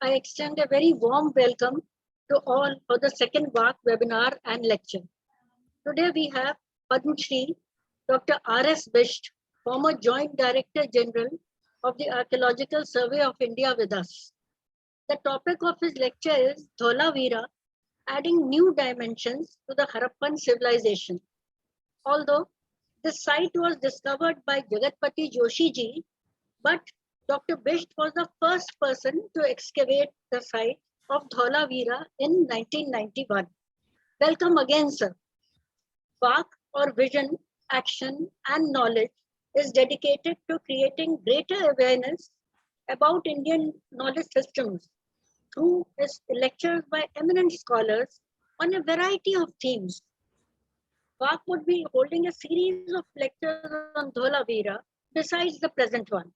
I extend a very warm welcome to all for the second VAK webinar and lecture. Today we have Padma Shri Dr. R.S. Bisht, former Joint Director General of the Archaeological Survey of India with us. The topic of his lecture is Dholavira, adding new dimensions to the Harappan civilization. Although this site was discovered by Jagatpati Joshi ji, but Dr. Bisht was the first person to excavate the site of Dholavira in 1991. Welcome again, sir. VAK or Vision, Action and Knowledge is dedicated to creating greater awareness about Indian knowledge systems through his lectures by eminent scholars on a variety of themes. VAK would be holding a series of lectures on Dholavira besides the present one.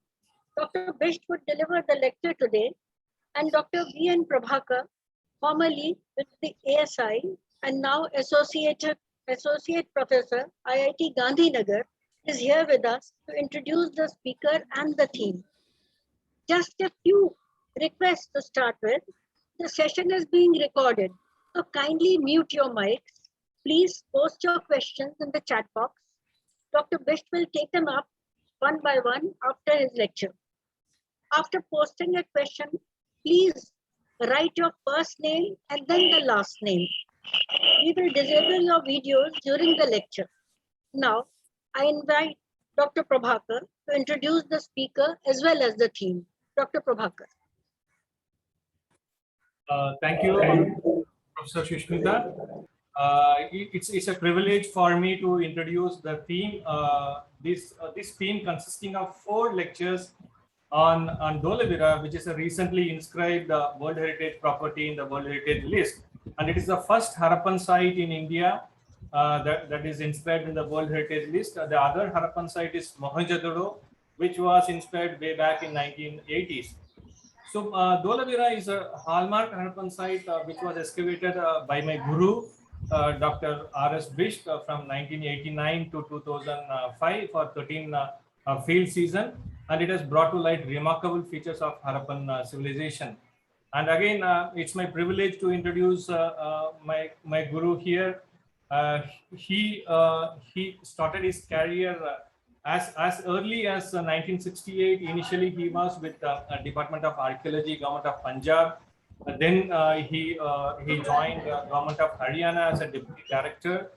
Dr. Bisht would deliver the lecture today, and Dr. V.N. Prabhakar, formerly with the ASI and now Associate Professor, IIT Gandhinagar, is here with us to introduce the speaker and the theme. Just a few requests to start with. The session is being recorded, so kindly mute your mics. Please post your questions in the chat box. Dr. Bisht will take them up one by one after his lecture. After posting a question, please write your first name and then the last name. We will disable your videos during the lecture. Now, I invite Dr. Prabhakar to introduce the speaker as well as the theme. Dr. Prabhakar. Thank you, Professor Shushmita. It's a privilege for me to introduce the theme. This theme consisting of 4 lectures on Dholavira, which is a recently inscribed World Heritage Property in the World Heritage List. And it is the first Harappan site in India that is inscribed in the World Heritage List. The other Harappan site is Mohenjo-daro, which was inscribed way back in 1980s. So Dholavira is a hallmark Harappan site which was excavated by my guru, Dr. R.S. Bisht from 1989 to 2005 for 13 field season. And it has brought to light remarkable features of Harappan civilization. And again, it's my privilege to introduce my guru here. He started his career as early as 1968. Initially, he was with the Department of Archaeology, Government of Punjab. Then he joined Government of Haryana as a deputy director,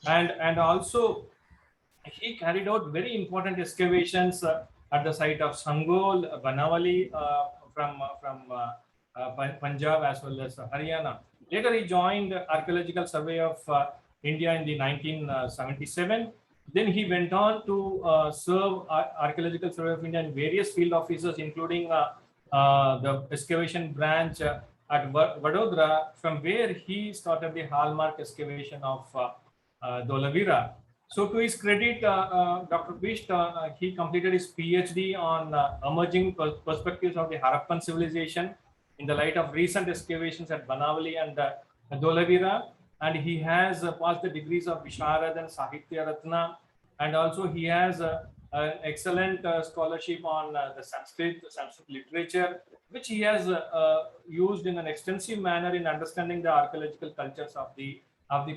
and also he carried out very important excavations at the site of Sangol, Banawali from Punjab as well as Haryana. Later, he joined Archaeological Survey of India in the 1977. Then he went on to serve Archaeological Survey of India in various field offices, including the excavation branch at Vadodara, from where he started the hallmark excavation of Dholavira. So to his credit, Dr. Bisht, he completed his PhD on emerging perspectives of the Harappan civilization in the light of recent excavations at Banawali and Dholavira. And he has passed the degrees of Visharad and Sahitya Ratna. And also he has an excellent scholarship on the Sanskrit literature, which he has used in an extensive manner in understanding the archaeological cultures of the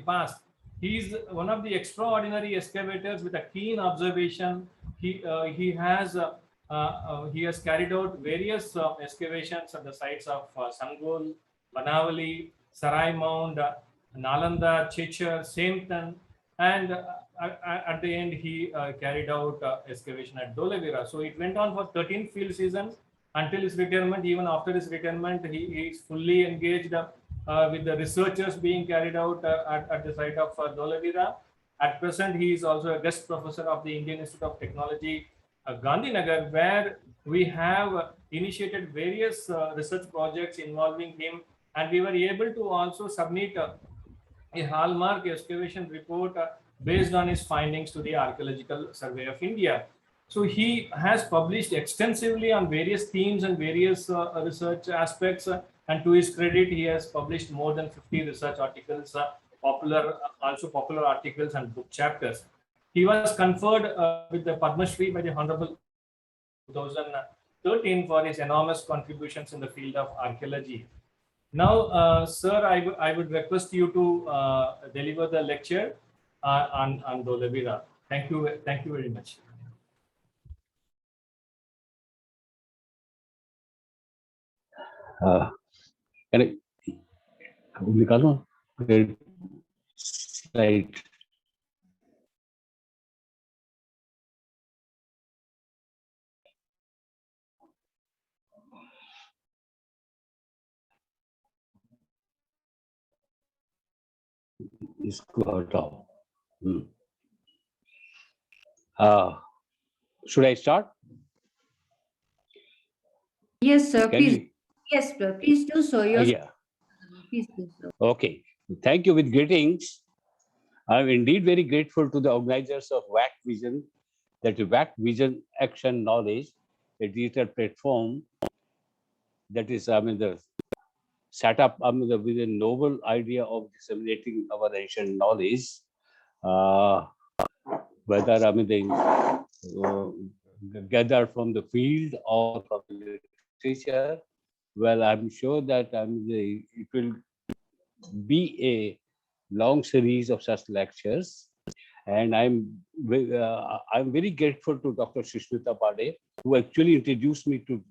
past. He is one of the extraordinary excavators with a keen observation. He has carried out various excavations at the sites of Sangol, Banawali, Sarai Mound, Nalanda, Chechar, Sametan, and at the end he carried out excavation at Dholavira. So it went on for 13 field seasons until his retirement. Even after his retirement, he is fully engaged with the researchers being carried out at the site of Dholavira. At present, he is also a guest professor of the Indian Institute of Technology, Gandhinagar, where we have initiated various research projects involving him, and we were able to also submit a hallmark excavation report based on his findings to the Archaeological Survey of India. So he has published extensively on various themes and various research aspects. And to his credit, he has published more than 50 research articles, popular articles and book chapters. He was conferred with the Padma Shri by the Honorable 2000 13 for his enormous contributions in the field of archaeology. Now, sir, I would request you to deliver the lecture on Dholavira. Thank you very much. Can I निकालो slide? इसको हटाओ. Should I start? Yes, sir. Can Please. you? Yes, sir. Please do so. Yeah. Please do so. Okay. Thank you with greetings. I'm indeed very grateful to the organizers of VAK Vision, that VAK Vision Action Knowledge, a digital platform that is, the set up with a noble idea of disseminating our ancient knowledge, whether they gather from the field or from the literature. Well, I'm sure that it will be a long series of such lectures, and I'm very grateful to Dr. Shismita Pade, who actually introduced me to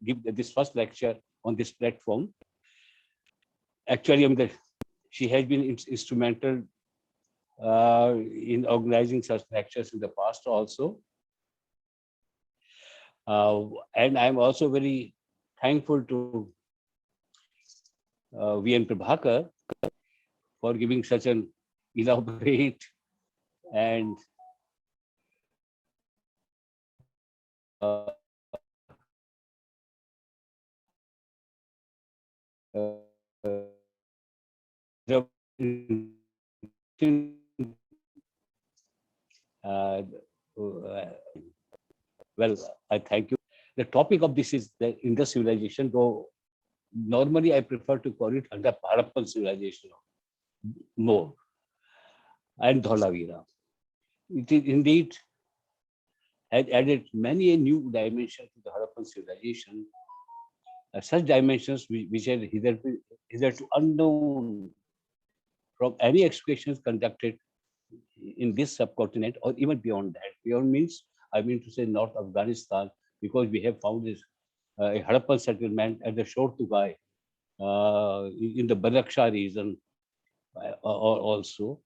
give this first lecture on this platform. Actually, she has been instrumental in organizing such lectures in the past also. And I'm also very thankful to V.N. Prabhakar for giving such an elaborate and well, I thank you. The topic of this is the Indus civilization, though normally I prefer to call it under Harappan civilization more, and Dholavira. It is indeed had added many a new dimension to the Harappan civilization, such dimensions which had hitherto unknown from any excavations conducted in this subcontinent or even beyond that. Beyond means, I mean to say North Afghanistan, because we have found this a Harappan settlement at the Shor Tugai in the Badakhsha region also.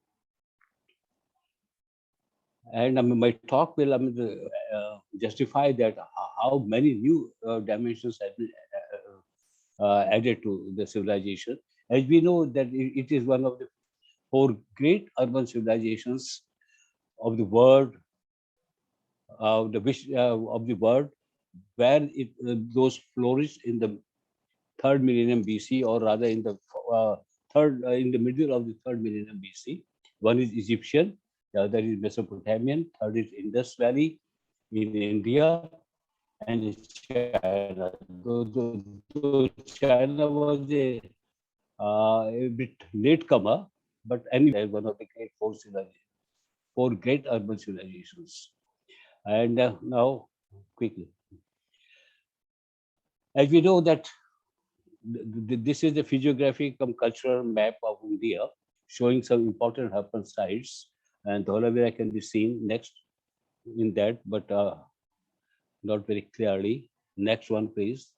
And my talk will justify that how many new dimensions have been added to the civilization. As we know that it is one of the 4 great urban civilizations of the world, of the world, where those flourished in the 3rd millennium BC, or rather in the in the middle of the 3rd millennium BC. One is Egyptian, the other is Mesopotamian, third is Indus Valley in India, and China. Though China was a bit latecomer, but anyway, one of the great 4 great urban civilizations. And now, quickly, as we know that this is the physiographic and cultural map of India, showing some important Harappan sites, and Dholavira can be seen next in that, but not very clearly. Next one, please.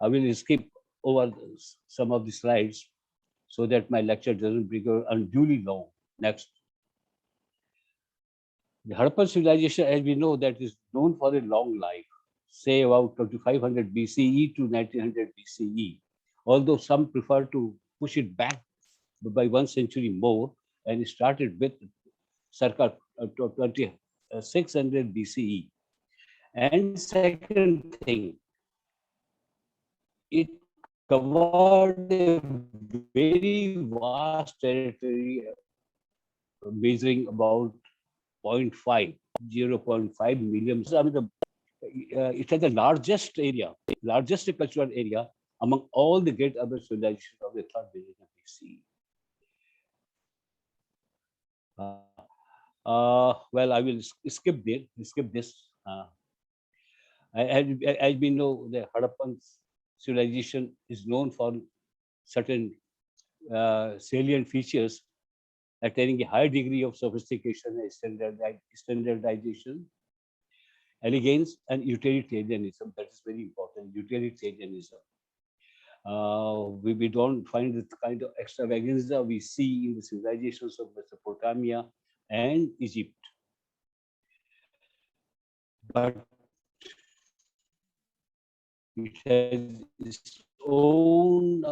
I will skip over some of the slides so that my lecture doesn't become unduly long. Next. The Harappan civilization, as we know, that is known for a long life, say about 2500 BCE to 1900 BCE. Although some prefer to push it back by 1 century more, and it started with circa 2600 BCE. And second thing, it covered a very vast territory, measuring about 0.5 million. I mean, it has the largest cultural area among all the great urban civilizations of the 3rd millennium BC. Well, I will skip this. Uh, as we know, the Harappan civilization is known for certain salient features attaining a high degree of sophistication and standardization, elegance, and utilitarianism. That is very important. Utilitarianism. We don't find the kind of extravaganza we see in the civilizations of Mesopotamia and Egypt. But it has its own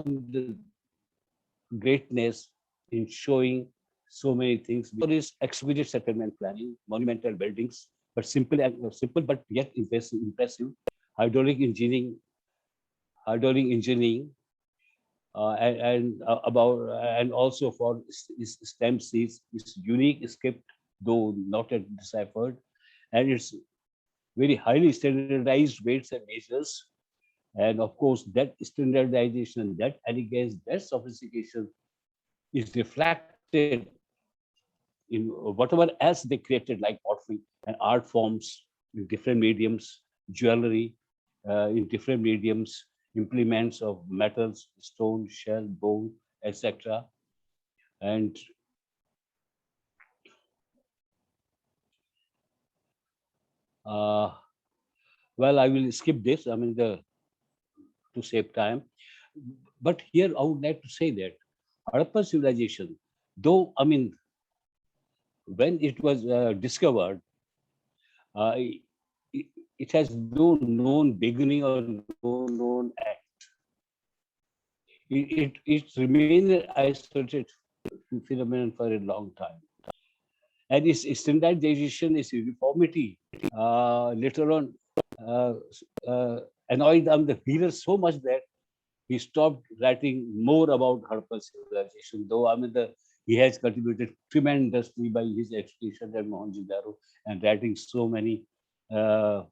greatness in showing so many things. There is exquisite settlement planning, monumental buildings, but simple but yet impressive. Hydraulic engineering, hydraulic engineering, and also for stem seeds, it's unique script, though not yet deciphered, and it's very highly standardized weights and measures. And of course, that standardization, that elegance, that sophistication is reflected in whatever else they created, like pottery and art forms in different mediums, jewelry in different mediums, implements of metals, stone, shell, bone, etc. And uh, well, I will skip this. I mean, to save time. But here I would like to say that Harappan civilization, though I mean, when it was discovered, it, it has no known beginning or no known end. It remained an isolated phenomenon for a long time. And its standardization, its uniformity, later on uh, annoyed the readers so much that he stopped writing more about Harappan civilization, though I mean he has contributed tremendously by his education at Mohenjo-daro and writing so many uh,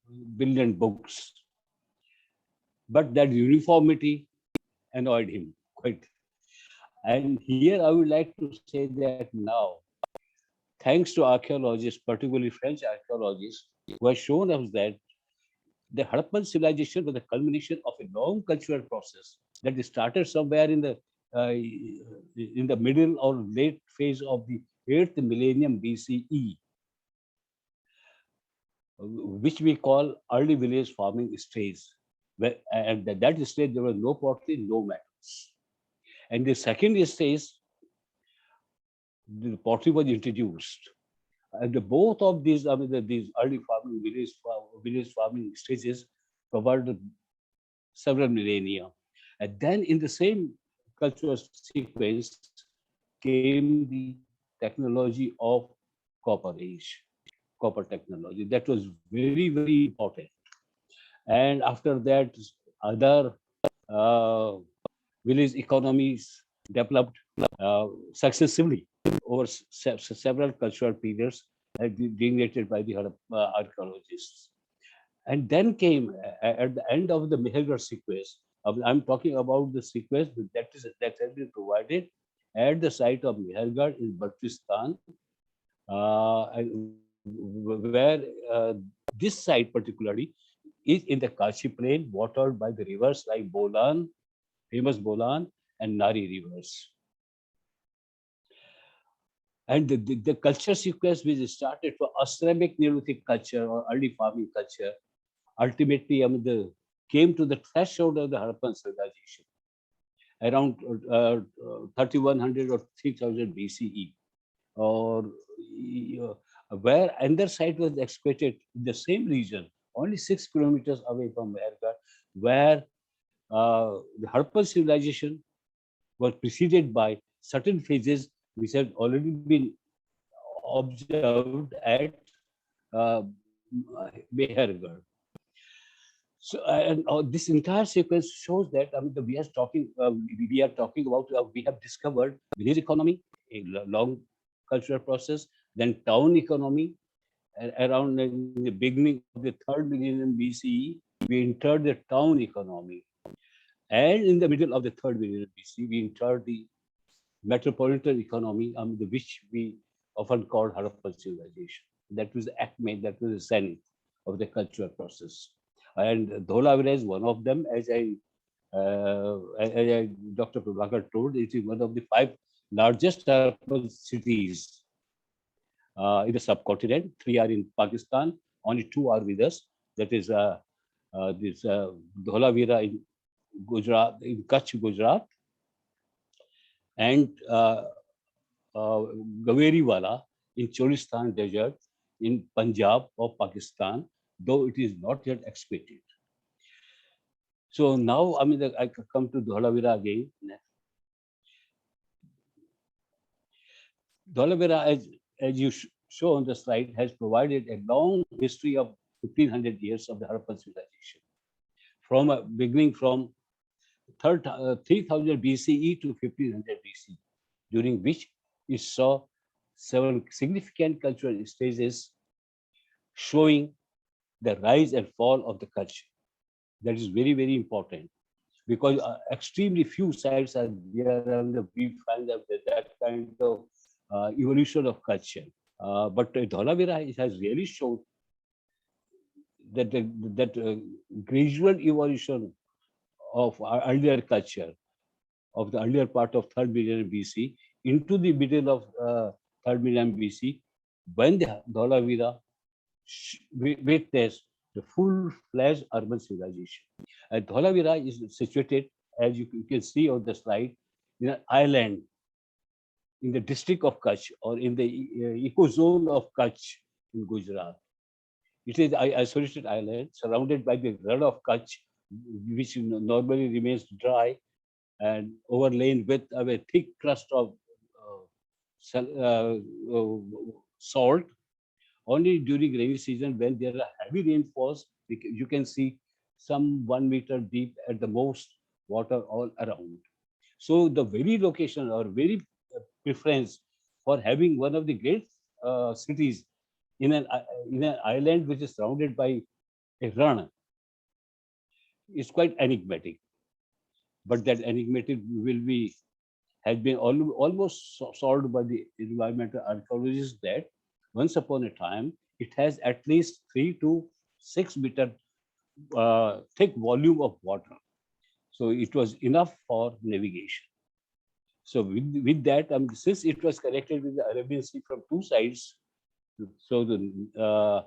brilliant books. But that uniformity annoyed him quite. And here I would like to say that now, thanks to archaeologists, particularly French archaeologists, who have shown us that the Harappan civilization was the culmination of a long cultural process that started somewhere in the middle or late phase of the 8th millennium BCE, which we call early village farming stage. Where, and at that stage, there was no pottery, no metals. And the second stage, the pottery was introduced. And both of these, I mean, these early farming village farming stages covered several millennia. And then in the same cultural sequence came the technology of copper age, copper technology. That was very, very important. And after that, other uh, village economies developed successively over several cultural periods delineated by the archaeologists. And then came at the end of the Mehergarh sequence. I'm talking about the sequence that has been provided at the site of Mehergarh in Baltistan, where this site particularly is in the Kashi plain, watered by the rivers like Bolan, famous Bolan, and Nari rivers. And the culture sequence which started for Astramic Neolithic culture or early farming culture, ultimately came to the threshold of the Harappan civilization around 3100 or 3000 BCE, or where another site was excavated in the same region, only 6 kilometers away from Mehergarh, where the Harappan civilization was preceded by certain phases which had already been observed at uh, Mehergarh. So, and this entire sequence shows that we are talking about we have discovered village economy, a long cultural process, then town economy. Around in the beginning of the 3rd millennium BCE, we entered the town economy, and in the middle of the 3rd millennium BCE, we entered the metropolitan economy, which we often call Harappan civilization. That was the acme, that was the zenith. of the cultural process. And Dholavira is one of them, as Dr. Prabhakar told, it is one of the 5 largest urban cities in the subcontinent. 3 are in Pakistan, only 2 are with us. That is this Dholavira in Gujarat, in Kutch, Gujarat, and Gaweriwala in Cholistan Desert in Punjab of Pakistan, though it is not yet exploited. So now, I mean, I come to Dholavira again. Dholavira, as you show on the slide, has provided a long history of 1500 years of the Harappan civilization, from beginning from 3000 BCE to 1500 BC, during which it saw several significant cultural stages showing the rise and fall of the culture. That is very, very important, because extremely few sites are there and we find that kind of evolution of culture. But Dholavira has really shown that gradual evolution of our earlier culture, of the earlier part of 3rd millennium BC into the middle of 3rd millennium BC, when the Dholavira witnessed the full-fledged urban civilization. And Dholavira is situated, as you can see on the slide, in an island in the district of Kutch, or in the ecozone of Kutch in Gujarat. It is an isolated island surrounded by the run of Kutch, which normally remains dry and overlain with a thick crust of salt. Only during rainy season, when there are heavy rainfalls, you can see some 1 meter deep at the most water all around. So the very location or very preference for having one of the great cities in an island which is surrounded by a run is quite enigmatic. But that enigmatic has been almost solved by the environmental archaeologists, that once upon a time it has at least 3 to 6 meter thick volume of water. So it was enough for navigation. So with that, since it was connected with the Arabian Sea from 2 sides, so the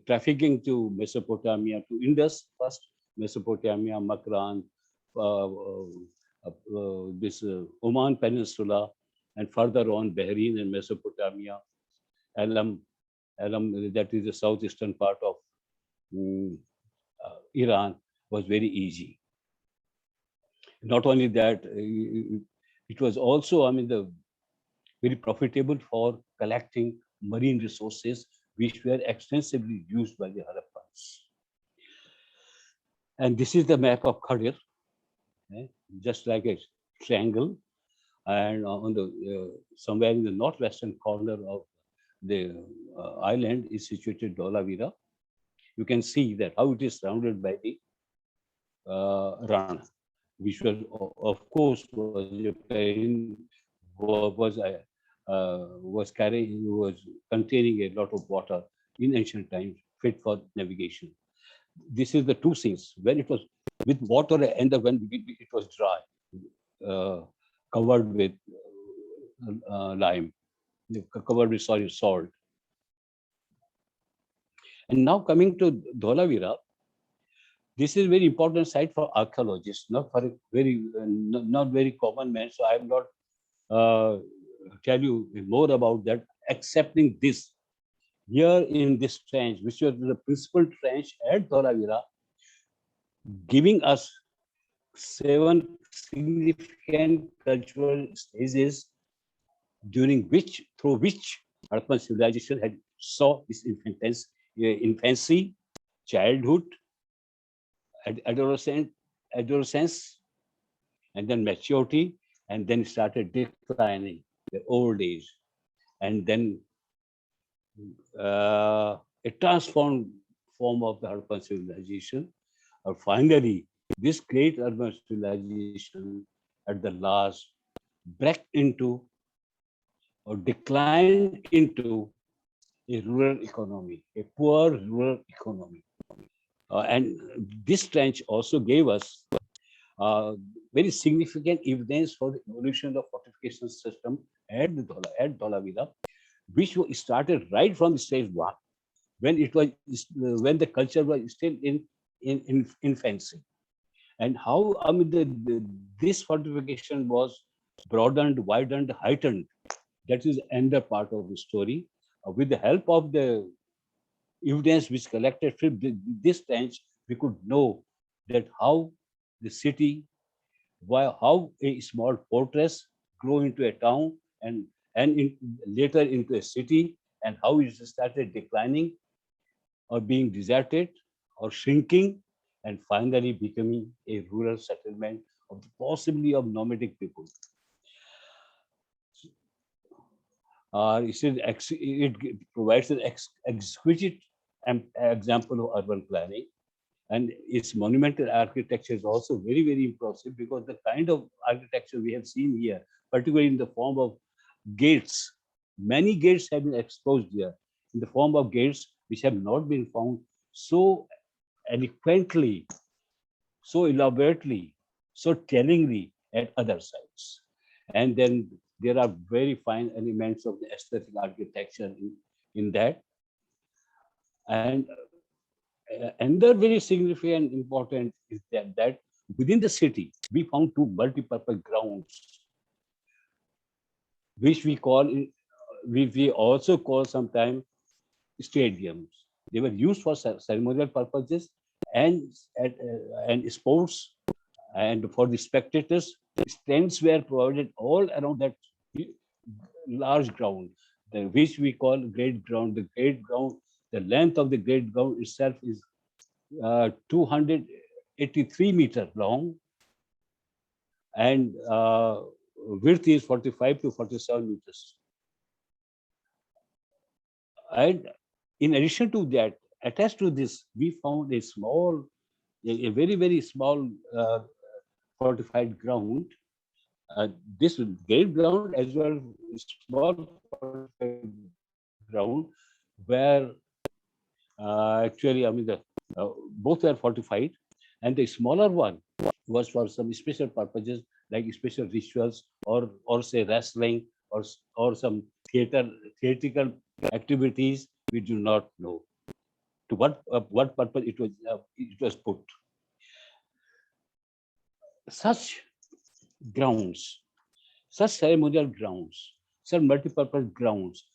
trafficking to Mesopotamia, to Indus first, Mesopotamia, Makran, this Oman Peninsula, and further on Bahrain and Mesopotamia, Elam, that is the southeastern part of Iran, was very easy. Not only that, it was also, very profitable for collecting marine resources, which were extensively used by the Harappans. And this is the map of Khadir, just like a triangle. And on the somewhere in the northwestern corner of the island is situated Dholavira. You can see that how it is surrounded by the Rana, which was, of course, was containing a lot of water in ancient times, fit for navigation. This is the 2 scenes when it was with water and when it was dry, covered with lime, covered with salt. And now coming to Dholavira, this is a very important site for archaeologists, not for a not very common man. So I am not tell you more about that, excepting this. Here in this trench, which was the principal trench at Dholavira, giving us 7 significant cultural stages through which Harappan civilization had saw its infancy, childhood, adolescence, and then maturity, and then started declining, the old age, and then a transformed form of the Harappan civilization. Or finally, this great urban civilization at the last broke into or declined into a rural economy, a poor rural economy. And this trench also gave us very significant evidence for the evolution of fortification system at Dholavira, which started right from stage one, when it was when the culture was still in infancy, and how this fortification was broadened, widened, heightened. That is another part of the story. With the help of the evidence which collected from this trench, we could know that how the city, how a small fortress grew into a town, and later into a city, and how it started declining or being deserted or shrinking, and finally becoming a rural settlement of possibly of nomadic people. It provides an exquisite example of urban planning, and its monumental architecture is also very, very impressive, because the kind of architecture we have seen here, particularly in the form of gates, many gates have been exposed here in the form of gates which have not been found so eloquently, so elaborately, so tellingly at other sites. And then there are very fine elements of the aesthetic architecture in that. And another very significant important is that within the city, we found two multi-purpose grounds, which we also call sometimes stadiums. They were used for ceremonial purposes and and sports, and for the spectators. Tents were provided all around that large ground, which we call great ground. The great ground, the length of the great ground itself is 283 meters long, and width is 45 to 47 meters. And in addition to that, attached to this, we found a very, very small fortified ground. This great ground as well small fortified ground, where actually, both were fortified, and the smaller one was for some special purposes, like special rituals, or say wrestling, or some theatrical activities. We do not know to what purpose it was put. Such grounds, such ceremonial grounds, such multi-purpose grounds,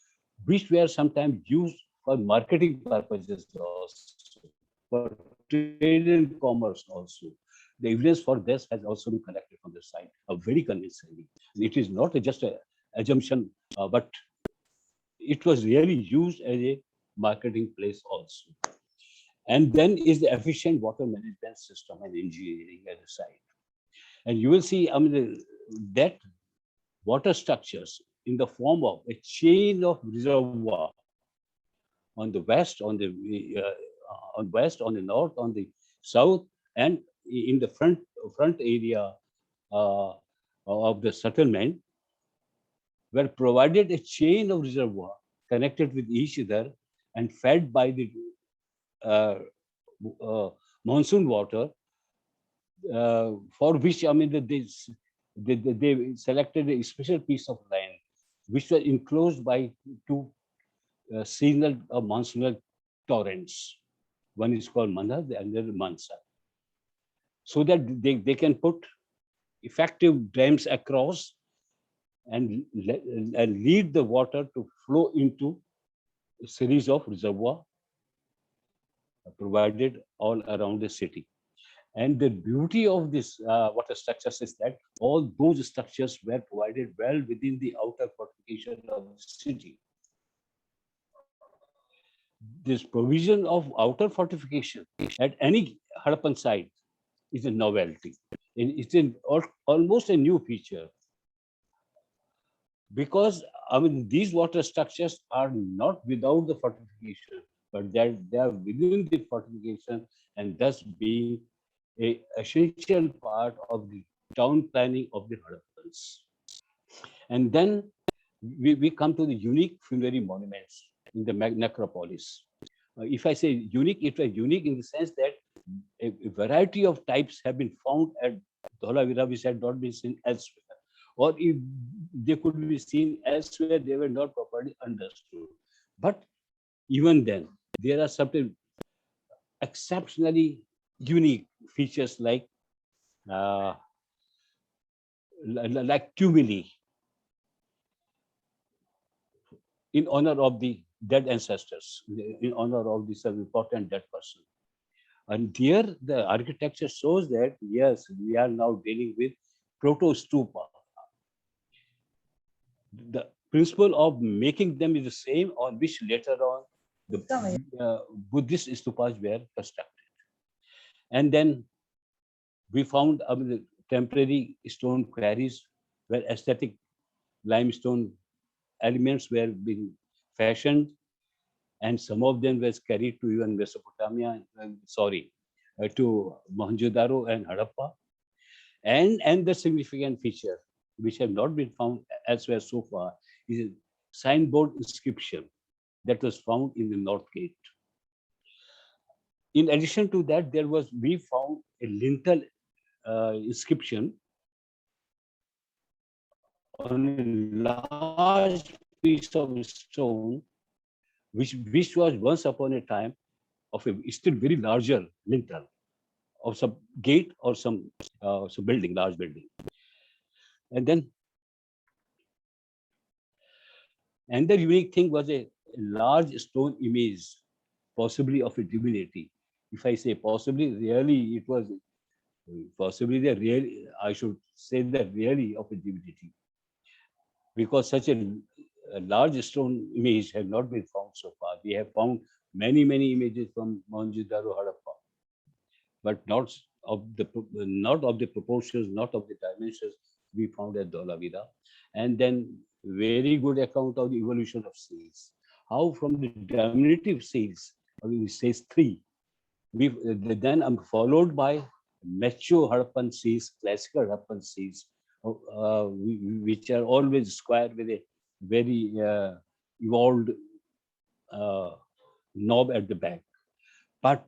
which were sometimes used for marketing purposes also, for trade and commerce also. The evidence for this has also been collected from the site, very convincingly. It is not just an assumption, but it was really used as a marketing place also. And then is the efficient water management system and engineering at the site. And you will see, that water structures in the form of a chain of reservoir on the west, on the north, on the south, and in the front area of the settlement, were provided a chain of reservoir connected with each other and fed by the monsoon water, for which they selected a special piece of land which was enclosed by two seasonal monsoonal torrents. One is called Mana, the other Mansa, so that they can put effective dams across and lead the water to flow into a series of reservoirs provided all around the city. And the beauty of this water structures is that all those structures were provided well within the outer fortification of the city. This provision of outer fortification at any Harappan site is a novelty. It's almost a new feature, because these water structures are not without the fortification, but they are within the fortification, and thus being an essential part of the town planning of the Harappans. And then we come to the unique funerary monuments in the necropolis. If I say unique, it was unique in the sense that a variety of types have been found at Dholavira which had not been seen elsewhere. Or if they could be seen elsewhere, they were not properly understood. But even then, there are certain exceptionally unique features uh, like tumuli in honor of the dead ancestors, in honor of this important dead person. And there, the architecture shows that, yes, we are now dealing with proto-stupa. The principle of making them is the same on which later on the Buddhist stupas were constructed. And then we found the temporary stone quarries where aesthetic limestone elements were being fashioned, and some of them was carried to even Mesopotamia, to Mohenjo-daro and Harappa. And the significant feature, which have not been found elsewhere so far, is a signboard inscription that was found in the North Gate. In addition to that, we found a lintel inscription on a large piece of stone, which was once upon a time of a still very larger lintel of some gate or some building, large building. And then another unique thing was a large stone image, possibly of a divinity. If I say possibly, really, it was possibly I should say that really of a divinity, because such a large stone image had not been found so far. We have found many images from Mohenjo-daro, Harappa, but not of the proportions, not of the dimensions we found at Dholavira. And then very good account of the evolution of seals. How from the diminutive seals, says 3, then I'm followed by mature Harappan seals, classical Harappan seals, which are always square with a very evolved knob at the back. But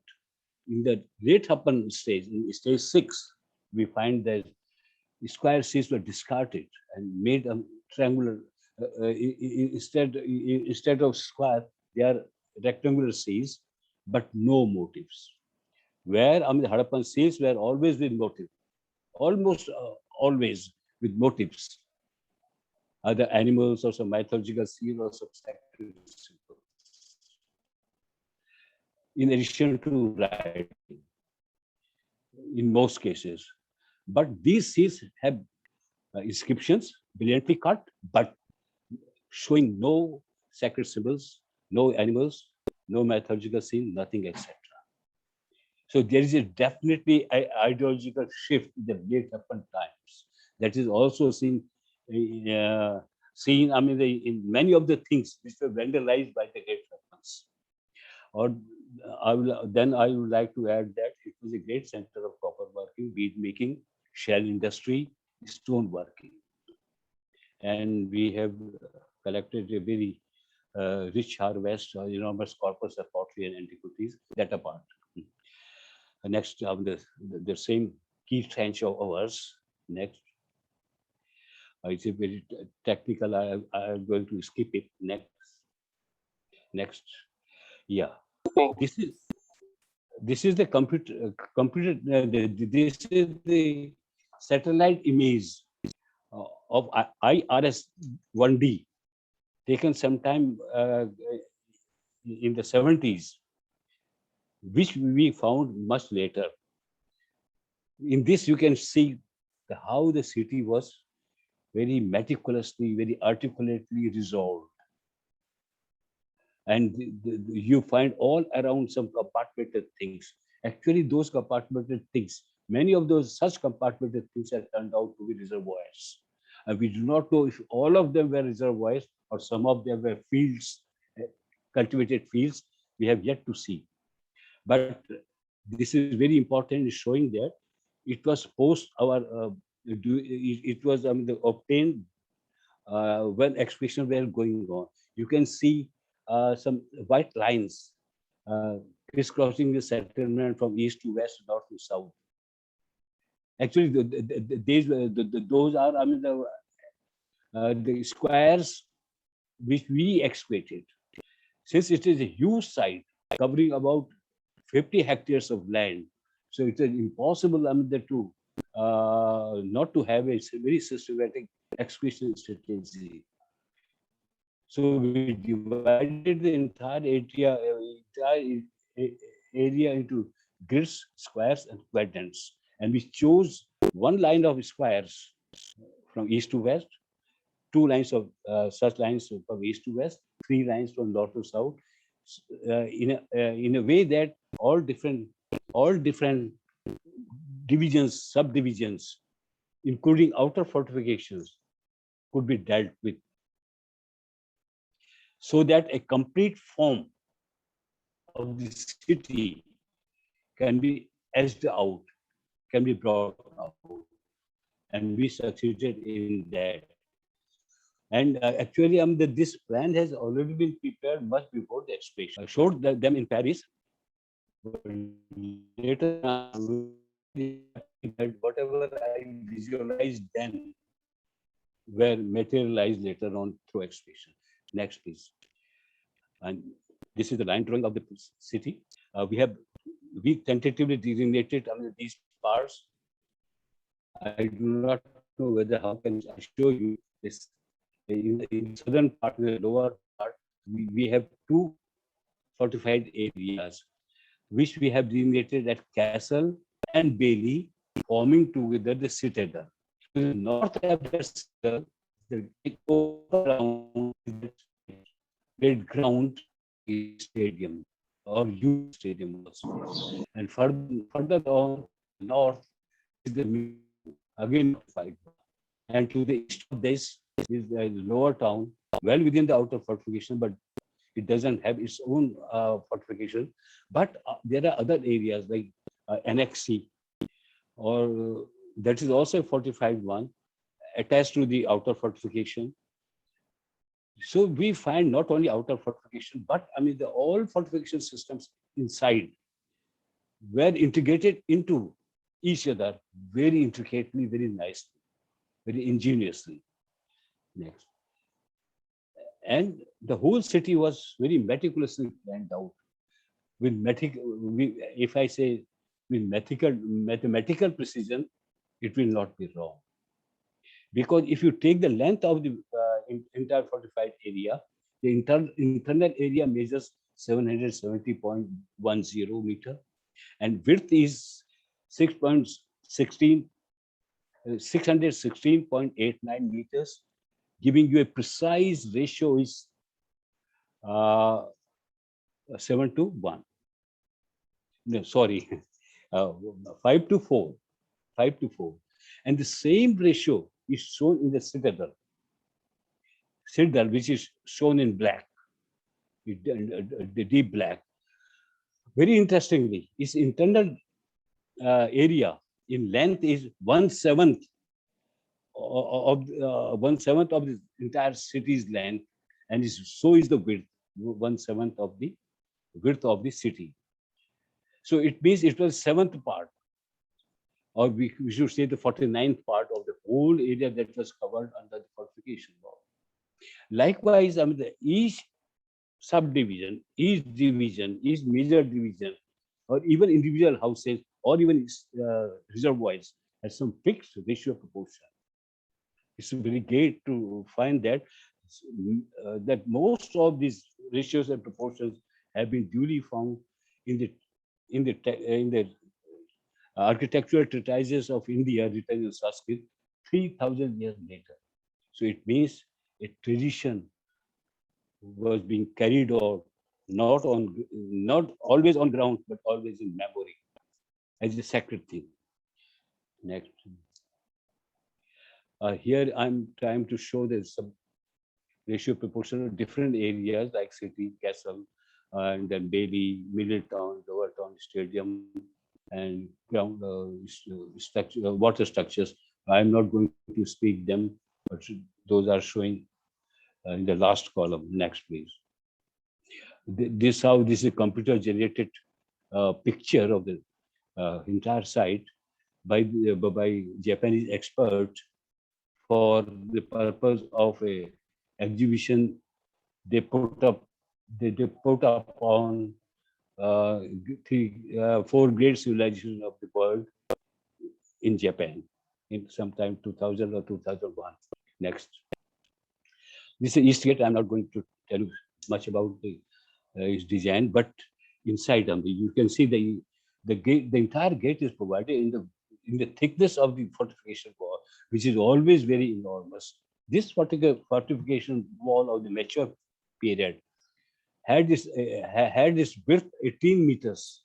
in the late Harappan stage, in stage 6, we find that square seals were discarded and made a triangular. Instead of square, they are rectangular seals, but no motifs. Where the Harappan seals were always with motif, almost always with motifs, either animals or some mythological seal or some sacred symbols. In addition to writing, in most cases. But these seals have inscriptions brilliantly cut, but showing no sacred symbols, no animals, no mythological scene, nothing, etc. So there is a definitely ideological shift in the late Harappan times. That is also seen in many of the things which were vandalized by the great Harappans. Or I would like to add that it was a great center of copper working, bead making, shell industry, stone working. And we have collected a very rich harvest, enormous corpus of pottery and antiquities, that apart. Next, the same key trench of ours. Next. It's a very technical, I'm going to skip it. Next. Yeah. This is the this is the satellite image of IRS-1D taken sometime in the 70s, which we found much later. In this, you can see how the city was very meticulously, very articulately resolved. And you find all around some compartmented things. Actually, those compartmented things, many of those such compartmented things have turned out to be reservoirs. And we do not know if all of them were reservoirs or some of them were fields, cultivated fields. We have yet to see. But this is very important in showing that it was post our, it was obtained when expeditions were going on. You can see some white lines crisscrossing the settlement from east to west, north to south. Actually, those are, I mean, the squares which we excavated. Since it is a huge site covering about 50 hectares of land, so it is impossible, I mean, to not to have a very systematic excavation strategy. So we divided the entire area into grids, squares, and quadrants, and we chose one line of squares from east to west, two lines of such lines from east to west, three lines from north to south, in a way that all different divisions, subdivisions, including outer fortifications, could be dealt with, so that a complete form of the city can be etched out, can be brought out, and we succeeded in that. And actually, this plan has already been prepared much before the excavation. I showed them in Paris. But later, whatever I visualized then were materialized later on through excavation. Next, please. And this is the line drawing of the city. We tentatively designated these parts. I do not know whether how can I show you this. In the southern part, in the lower part, we have two fortified areas, which we have designated as Castle and Bailey, forming together the citadel. To the north of the citadel, the great ground is stadium or youth stadium also. And further on north is the again fight. And to the east of this is the lower town, well within the outer fortification, but it doesn't have its own fortification. But there are other areas like Annexi, or that is also a fortified one, attached to the outer fortification. So we find not only outer fortification, but the all fortification systems inside were integrated into each other very intricately, very nicely, very ingeniously. Next. And the whole city was very meticulously planned out with if I say with mathematical precision, it will not be wrong. Because if you take the length of the entire fortified area, the internal area measures 770.10 meter, and width is 616.89 meters, giving you a precise ratio is 7 to 1. No, sorry, 5 to 4. 5 to 4. And the same ratio is shown in the citadel, which is shown in black, the deep black. Very interestingly, its internal area in length is 1/7 of the entire city's length, and so is the width, 1/7 of the width of the city. So it means it was 7th part, or we should say the 49th part of the whole area that was covered under the fortification wall. Likewise, each subdivision, each division, each major division, or even individual houses, or even reservoirs has some fixed ratio proportion. It's very great to find that most of these ratios and proportions have been duly found in the architectural treatises of India written in Sanskrit 3,000 years later. So it means a tradition was being carried on, not always on ground, but always in memory as a sacred thing. Next. Here I'm trying to show the ratio proportion of different areas like city, castle, and then Bailey, middle town, lower town, stadium, and ground water structures. I'm not going to speak them, but those are showing in the last column. Next, please. This is a computer generated picture of the entire site by Japanese expert for the purpose of a exhibition. They put up on four great civilizations of the world in Japan in sometime 2000 or 2001. Next. This is East Gate. I'm not going to tell you much about its design, but inside you can see the gate. The entire gate is provided in the thickness of the fortification wall, which is always very enormous. This fortification wall of the mature period had this width 18 meters.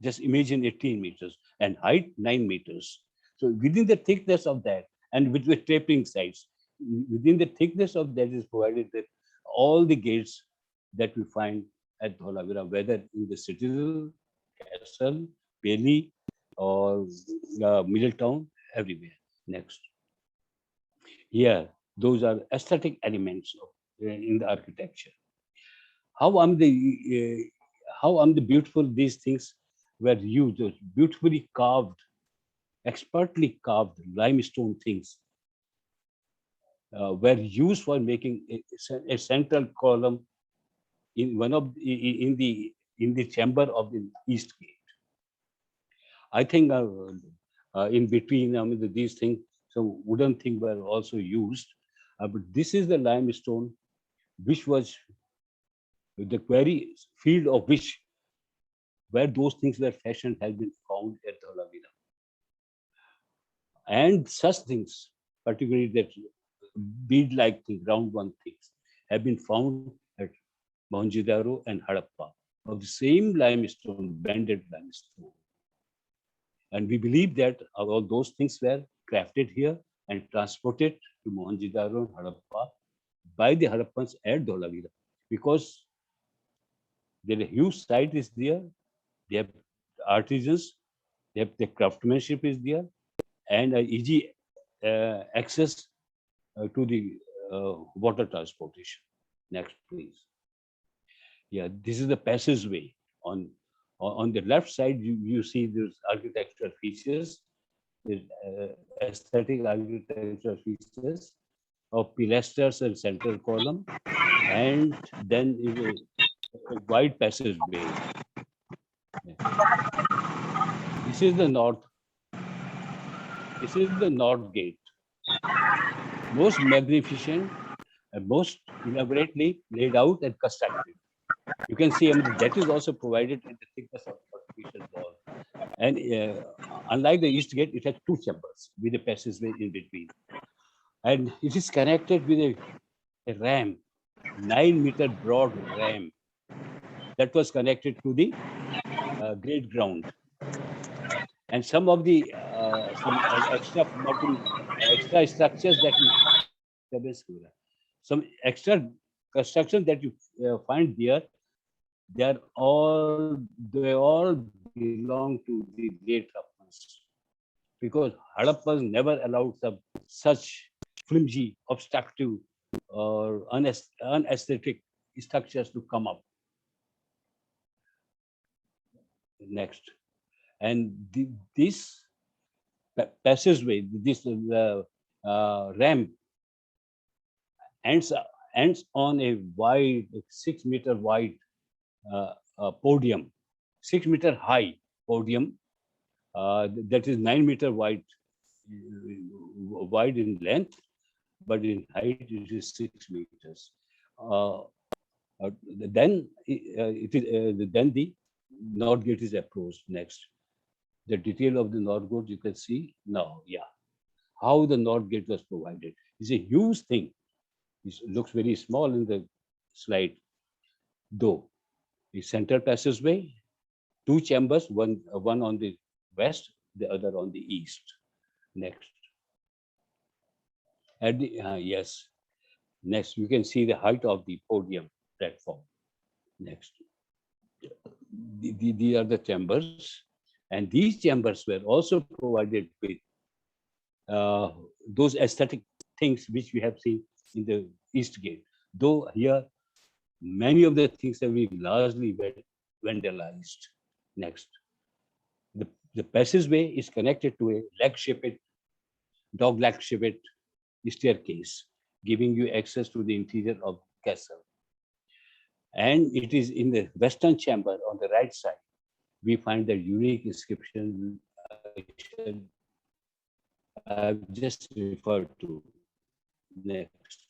Just imagine 18 meters and height 9 meters. So within the thickness of that, and with the tapering sides, within the thickness of that is provided that all the gates that we find at Dholavira, whether in the citadel, castle, Peli, or Middletown, everywhere. Next. Here, those are aesthetic elements in the architecture. How the beautiful these things were used, those beautifully carved, expertly carved limestone things were used for making a central column in in the chamber of the East Gate. I think in between these things, some wooden things were also used, but this is the limestone which was the quarry field of which where those things were fashioned has been found at Dholavira. And such things, particularly that bead-like things, round one things, have been found at Mohenjo-daro and Harappa of the same limestone, banded limestone. And we believe that all those things were crafted here and transported to Mohenjo-daro and Harappa by the Harappans at Dholavira, because their huge site is there, they have artisans, the craftsmanship is there, and easy access to the water transportation. Next, please. Yeah, this is the passageway. On the left side, you see these architectural features, the aesthetic architectural features of pilasters and central column, and then is a wide passageway. This is the north. This is the north gate. Most magnificent and most elaborately laid out and constructed. You can see that is also provided in the thickness of the fortification wall. And unlike the East Gate, it has two chambers with a passageway in between. And it is connected with a ram, 9-meter broad ram that was connected to the great ground. And some of the extra structures that some extra construction that you find there, they all belong to the late Harappans, because Harappans never allowed such flimsy, obstructive, or unaesthetic structures to come up. Next. And this passageway, this ramp ends on a wide, 6-meter wide podium, 6-meter high podium that is 9-meter wide in length, but in height it is 6 meters. Then the North Gate is approached next. The detail of the North Gate you can see now. Yeah, how the North Gate was provided is a huge thing. It looks very small in the slide, though. The center passageway, two chambers, one on the west, the other on the east. Next. At the yes. Next, you can see the height of the podium platform. Next. These are the chambers, and these chambers were also provided with those aesthetic things which we have seen in the East Gate. Though here Many of the things have been largely vandalized. Next, the passageway is connected to a dog-leg-shaped staircase, giving you access to the interior of the castle. And it is in the western chamber on the right side, we find the unique inscription I've just referred to. Next.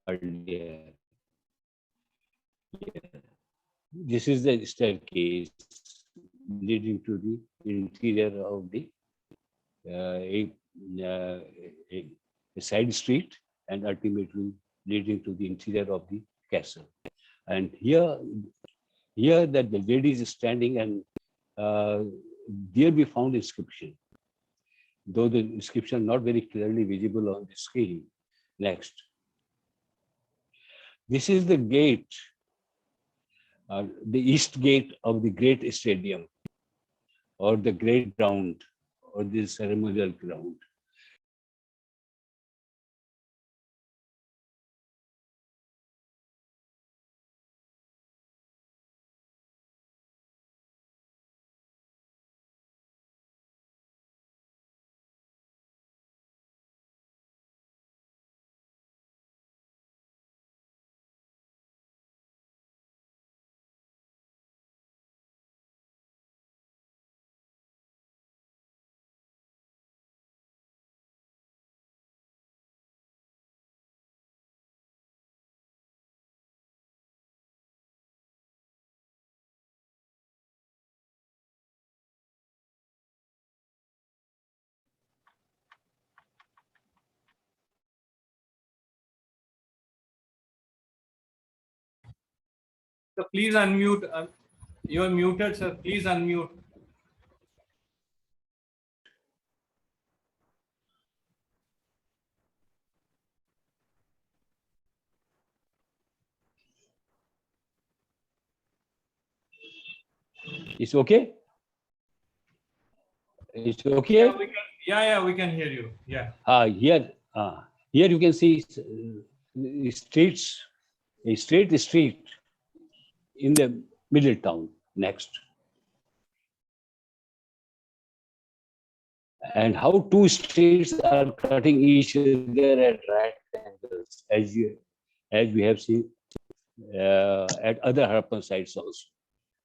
Earlier. This is the staircase leading to the interior of the a side street, and ultimately leading to the interior of the castle. And here that the lady is standing, and there we found inscription, though the inscription not very clearly visible on the screen. Next. This is the gate, the east gate of the great stadium, or the great ground, or the ceremonial ground. So please unmute. You are muted, sir. Please unmute. It's okay? It's okay? Yeah, we can hear you. Yeah. Here you can see streets, a straight street in the middle town. Next. And how two streets are cutting each other at right angles, as we have seen at other Harappan sites also.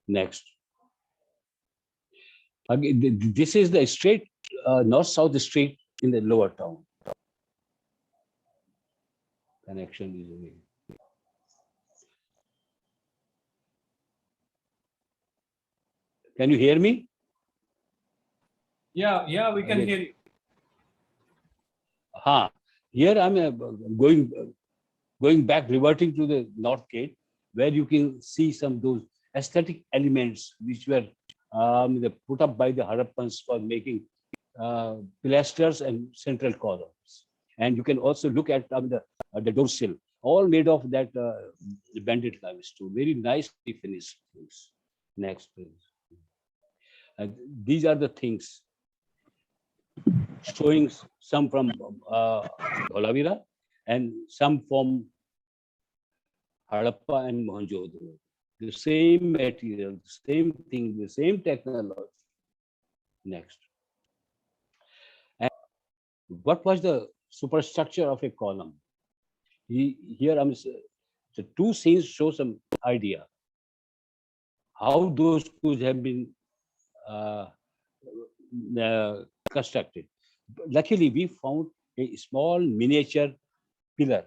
Next. Again, this is the straight north-south street in the lower town. Connection is away. Can you hear me? Yeah, we can hear you. Here I'm going back, reverting to the north gate, where you can see some of those aesthetic elements which were put up by the Harappans for making pilasters and central columns. And you can also look at the door sill, all made of that banded limestone, very nicely finished things. Next, please. These are the things showing some from Dholavira and some from Harappa and Mohenjo-daro. The same material, the same thing, the same technology. Next. And what was the superstructure of a column? Here, the two scenes show some idea how those could have been constructed. Luckily, we found a small miniature pillar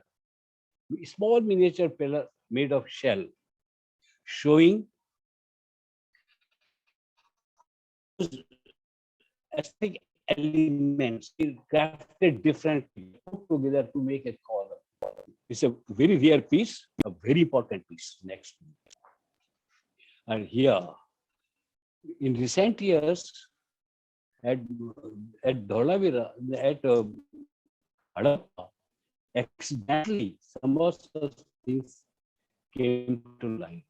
made of shell, showing aesthetic elements crafted differently, put together to make a column. It's a very rare piece, a very important piece. Next. And here, in recent years, at Dholavira, at Harappa, accidentally, some of such things came to light.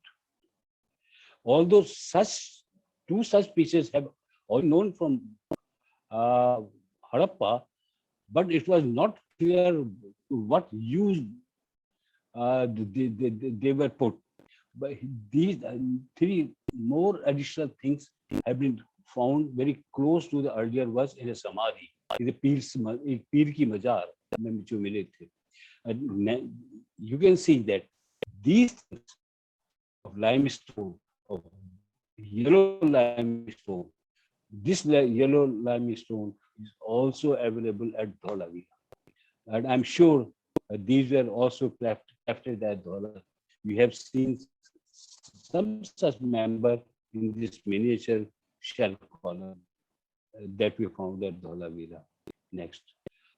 Although two such pieces have all known from Harappa, but it was not clear what use they were put. But these three more additional things have been found very close to the earlier was in a samadhi, in the Pir ki Mazar, mein jo mile the. You can see that these things of limestone, of yellow limestone, this yellow limestone is also available at Dholavira. And I'm sure these were also crafted at Dholavira. We have seen some such member in this miniature shell column that we found at Dholavira. Next.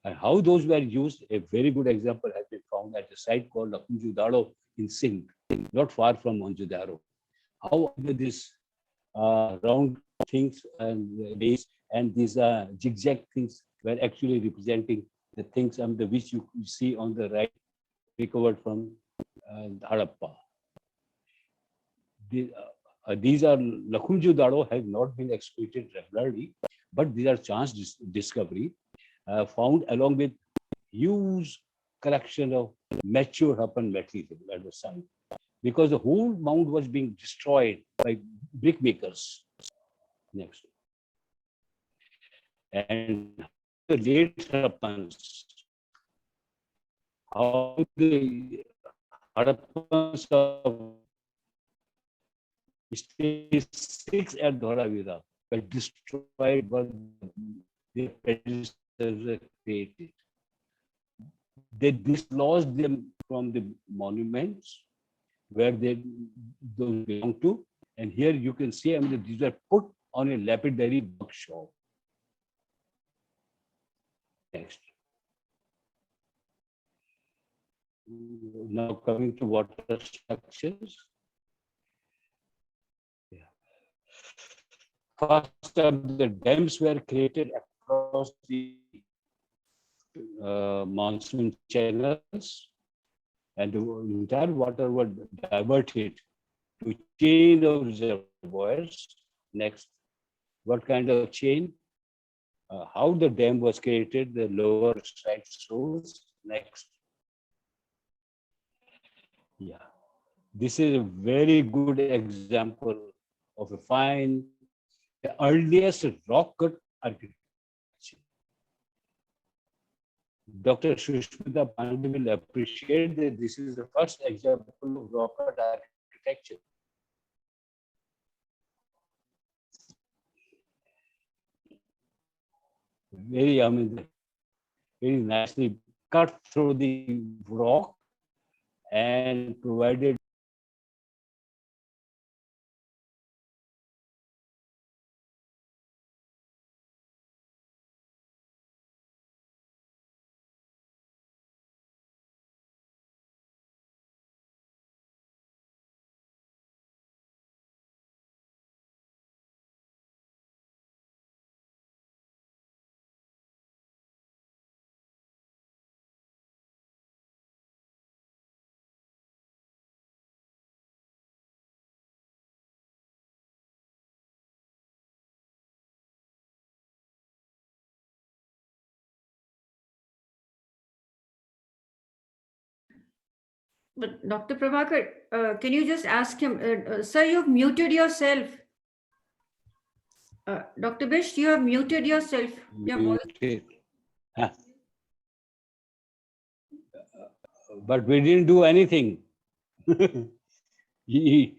And how those were used, a very good example has been found at a site called Lakunjudaro in Singh, not far from Mohenjo-daro. How these round things and base and these zigzag things were actually representing the things which you see on the right, recovered from Harappa. These are Lakunjudaro has not been excavated regularly, but these are chance discovery found along with huge collection of mature Harappan material at the site, because the whole mound was being destroyed by brick makers. Next. And the late Harappans, how the Harappans of stage 6 at Dholavira were destroyed by their predecessors created. They dislodged them from the monuments where they belong to. And here you can see, these were put on a lapidary workshop. Next. Now coming to water structures. Yeah. First, the dams were created across the monsoon channels, and the entire water was diverted to chain of reservoirs. Next, what kind of chain? How the dam was created, the lower side shows. Next. Yeah, this is a very good example of a fine, the earliest rock cut architecture. Dr. Shushmita Pandey will appreciate that this is the first example of rock cut architecture. Very, very nicely cut through the rock and provided But Dr. Prabhakar, can you just ask him, sir, you've muted yourself. Dr. Bisht, you have muted yourself. Your voice. But we didn't do anything. It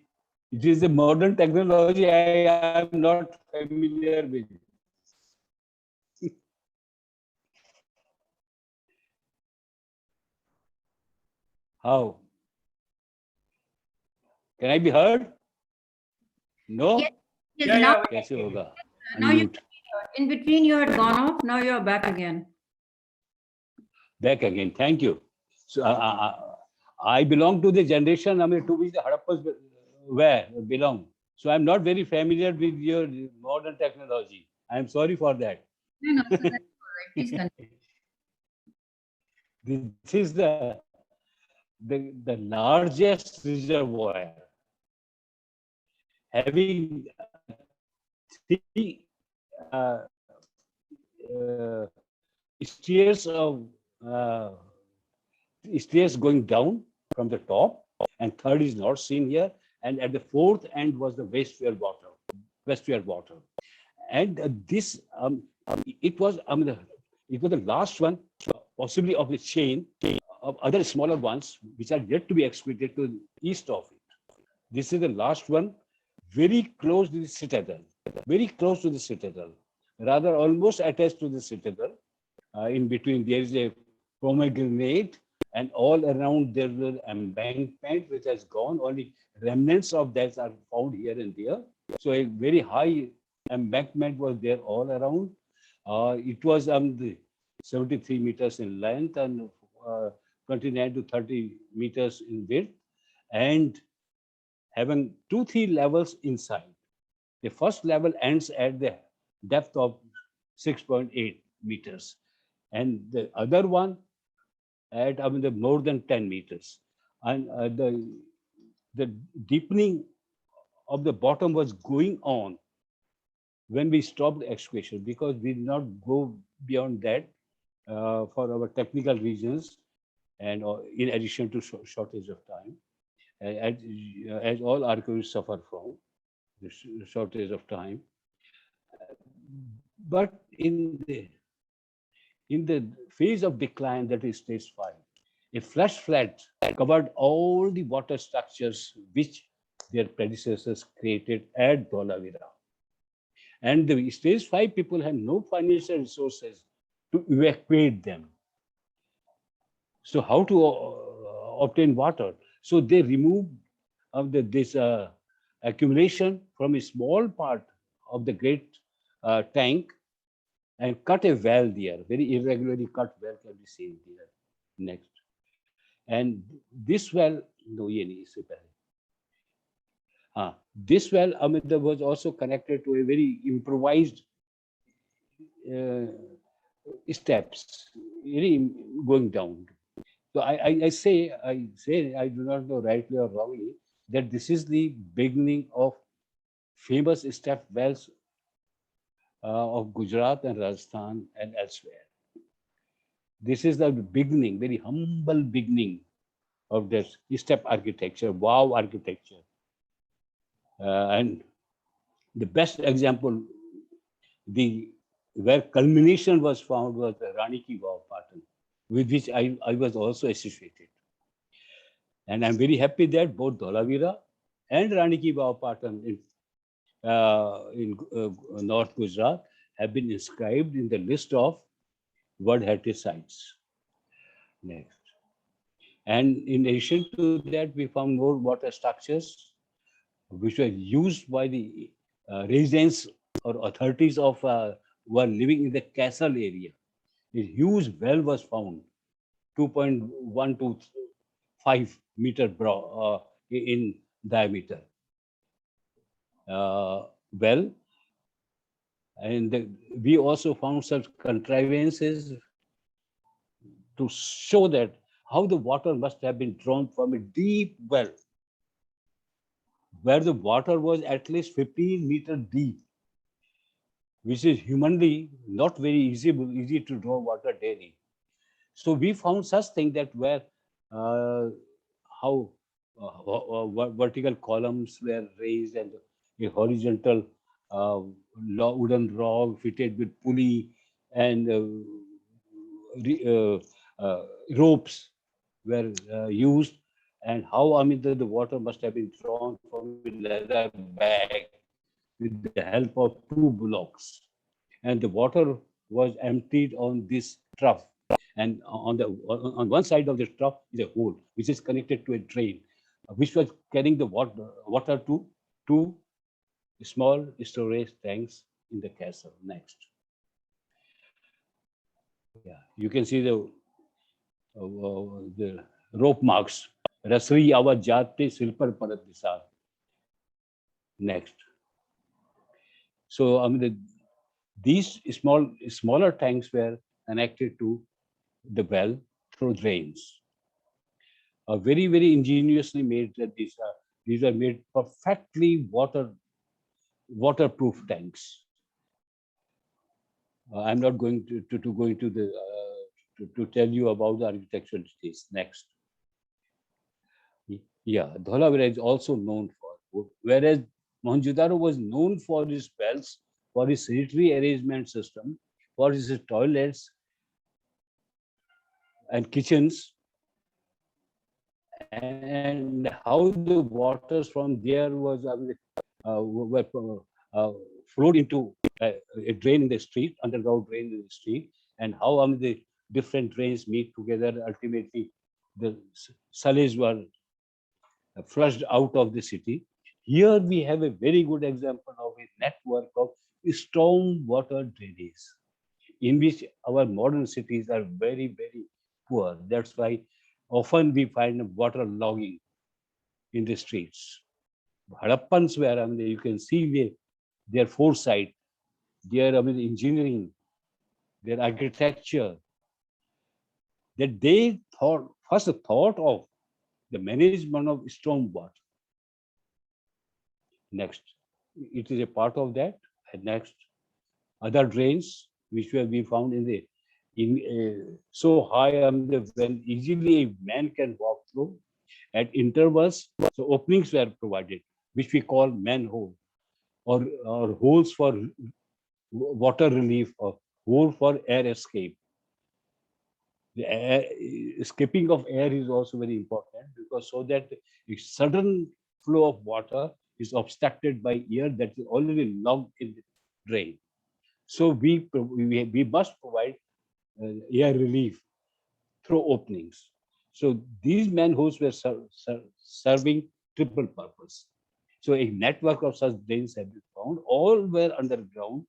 is a modern technology I am not familiar with. How? Can I be heard? No? Yes, yes, Yeah, now, yeah. Kaise hoga? now you, Unmute. in between you had gone off, now you're back again. Back again. Thank you. So I belong to the generation to which the Harappas belong. So I'm not very familiar with your modern technology. I'm sorry for that. No, sir, that's all right. Please continue. This is the largest reservoir having three stairs of stairs going down from the top, and third is not seen here. And at the fourth end was the wastewater water. And this, it was, it was the last one, possibly of the chain of other smaller ones, which are yet to be excavated to the east of it. This is the last one, very close to the citadel, very close to the citadel, rather almost attached to the citadel. In between, there is a pomegranate, and all around there is an embankment which has gone. Only remnants of that are found here and there. So a very high embankment was there all around. It was 73 meters in length and 29 to 30 meters in width, and having 2-3 levels inside. The first level ends at the depth of 6.8 meters, and the other one at more than 10 meters. And the deepening of the bottom was going on when we stopped the excavation, because we did not go beyond that for our technical reasons, and in addition to shortage of time, as all archaeologists suffer from the shortage of time. But in the phase of decline, that is stage 5, a flash flood covered all the water structures which their predecessors created at Dholavira. And the stage 5 people had no financial resources to evacuate them. So how to obtain water? So they removed this accumulation from a small part of the great tank and cut a well there, very irregularly cut well can be seen there. Next. And this well, no, this well, was also connected to a very improvised steps, really going down. So I say, I do not know rightly or wrongly, that this is the beginning of famous step wells of Gujarat and Rajasthan and elsewhere. This is the beginning, very humble beginning of this step architecture, wow architecture. And the best example, where culmination was found, was the Rani Ki Vav pattern, with which I was also associated. And I'm very happy that both Dholavira and Rani Ki Vav pattern in North Gujarat have been inscribed in the list of World Heritage Sites. Next. And in addition to that, we found more water structures which were used by the residents or authorities of who are living in the castle area. A huge well was found, 2.125 meter broad in diameter. Well, and we also found such contrivances to show that how the water must have been drawn from a deep well, where the water was at least 15 meters deep, which is humanly not very easy to draw water daily. So we found such thing that where how vertical columns were raised and a horizontal wooden rod fitted with pulley and ropes were used, and how the water must have been drawn from a leather bag with the help of 2 bullocks, and the water was emptied on this trough, and on one side of the trough is a hole which is connected to a drain, which was carrying the water to 2 small storage tanks in the castle. Next. Yeah, you can see the rope marks. Rasri awat jate silpar parat disar. Next. So these smaller tanks were connected to the well through drains. Very, very ingeniously made. That these are made perfectly waterproof tanks. I'm not going to go into the to tell you about the architectural details. Next. Yeah, Dholavira is also known for, whereas Mohenjo-daro was known for his wells, for his sanitary arrangement system, for his toilets and kitchens, and how the waters from there was were flowed into a drain in the street, underground drain in the street, and how the different drains meet together. Ultimately, the sewage were flushed out of the city. Here we have a very good example of a network of storm water drainage, in which our modern cities are very, very poor. That's why often we find water logging in the streets. Harappans were, you can see their foresight, their engineering, their architecture, that they first thought of the management of storm water. Next, it is a part of that. And next, other drains which will be found so high when easily a man can walk through at intervals. So openings were provided, which we call manhole, or holes for water relief, or hole for air escape. The escaping of air is also very important, because so that a sudden flow of water is obstructed by air that is already locked in the drain. So we must provide air relief through openings. So these manholes were serving triple purpose. So a network of such drains have been found. All were underground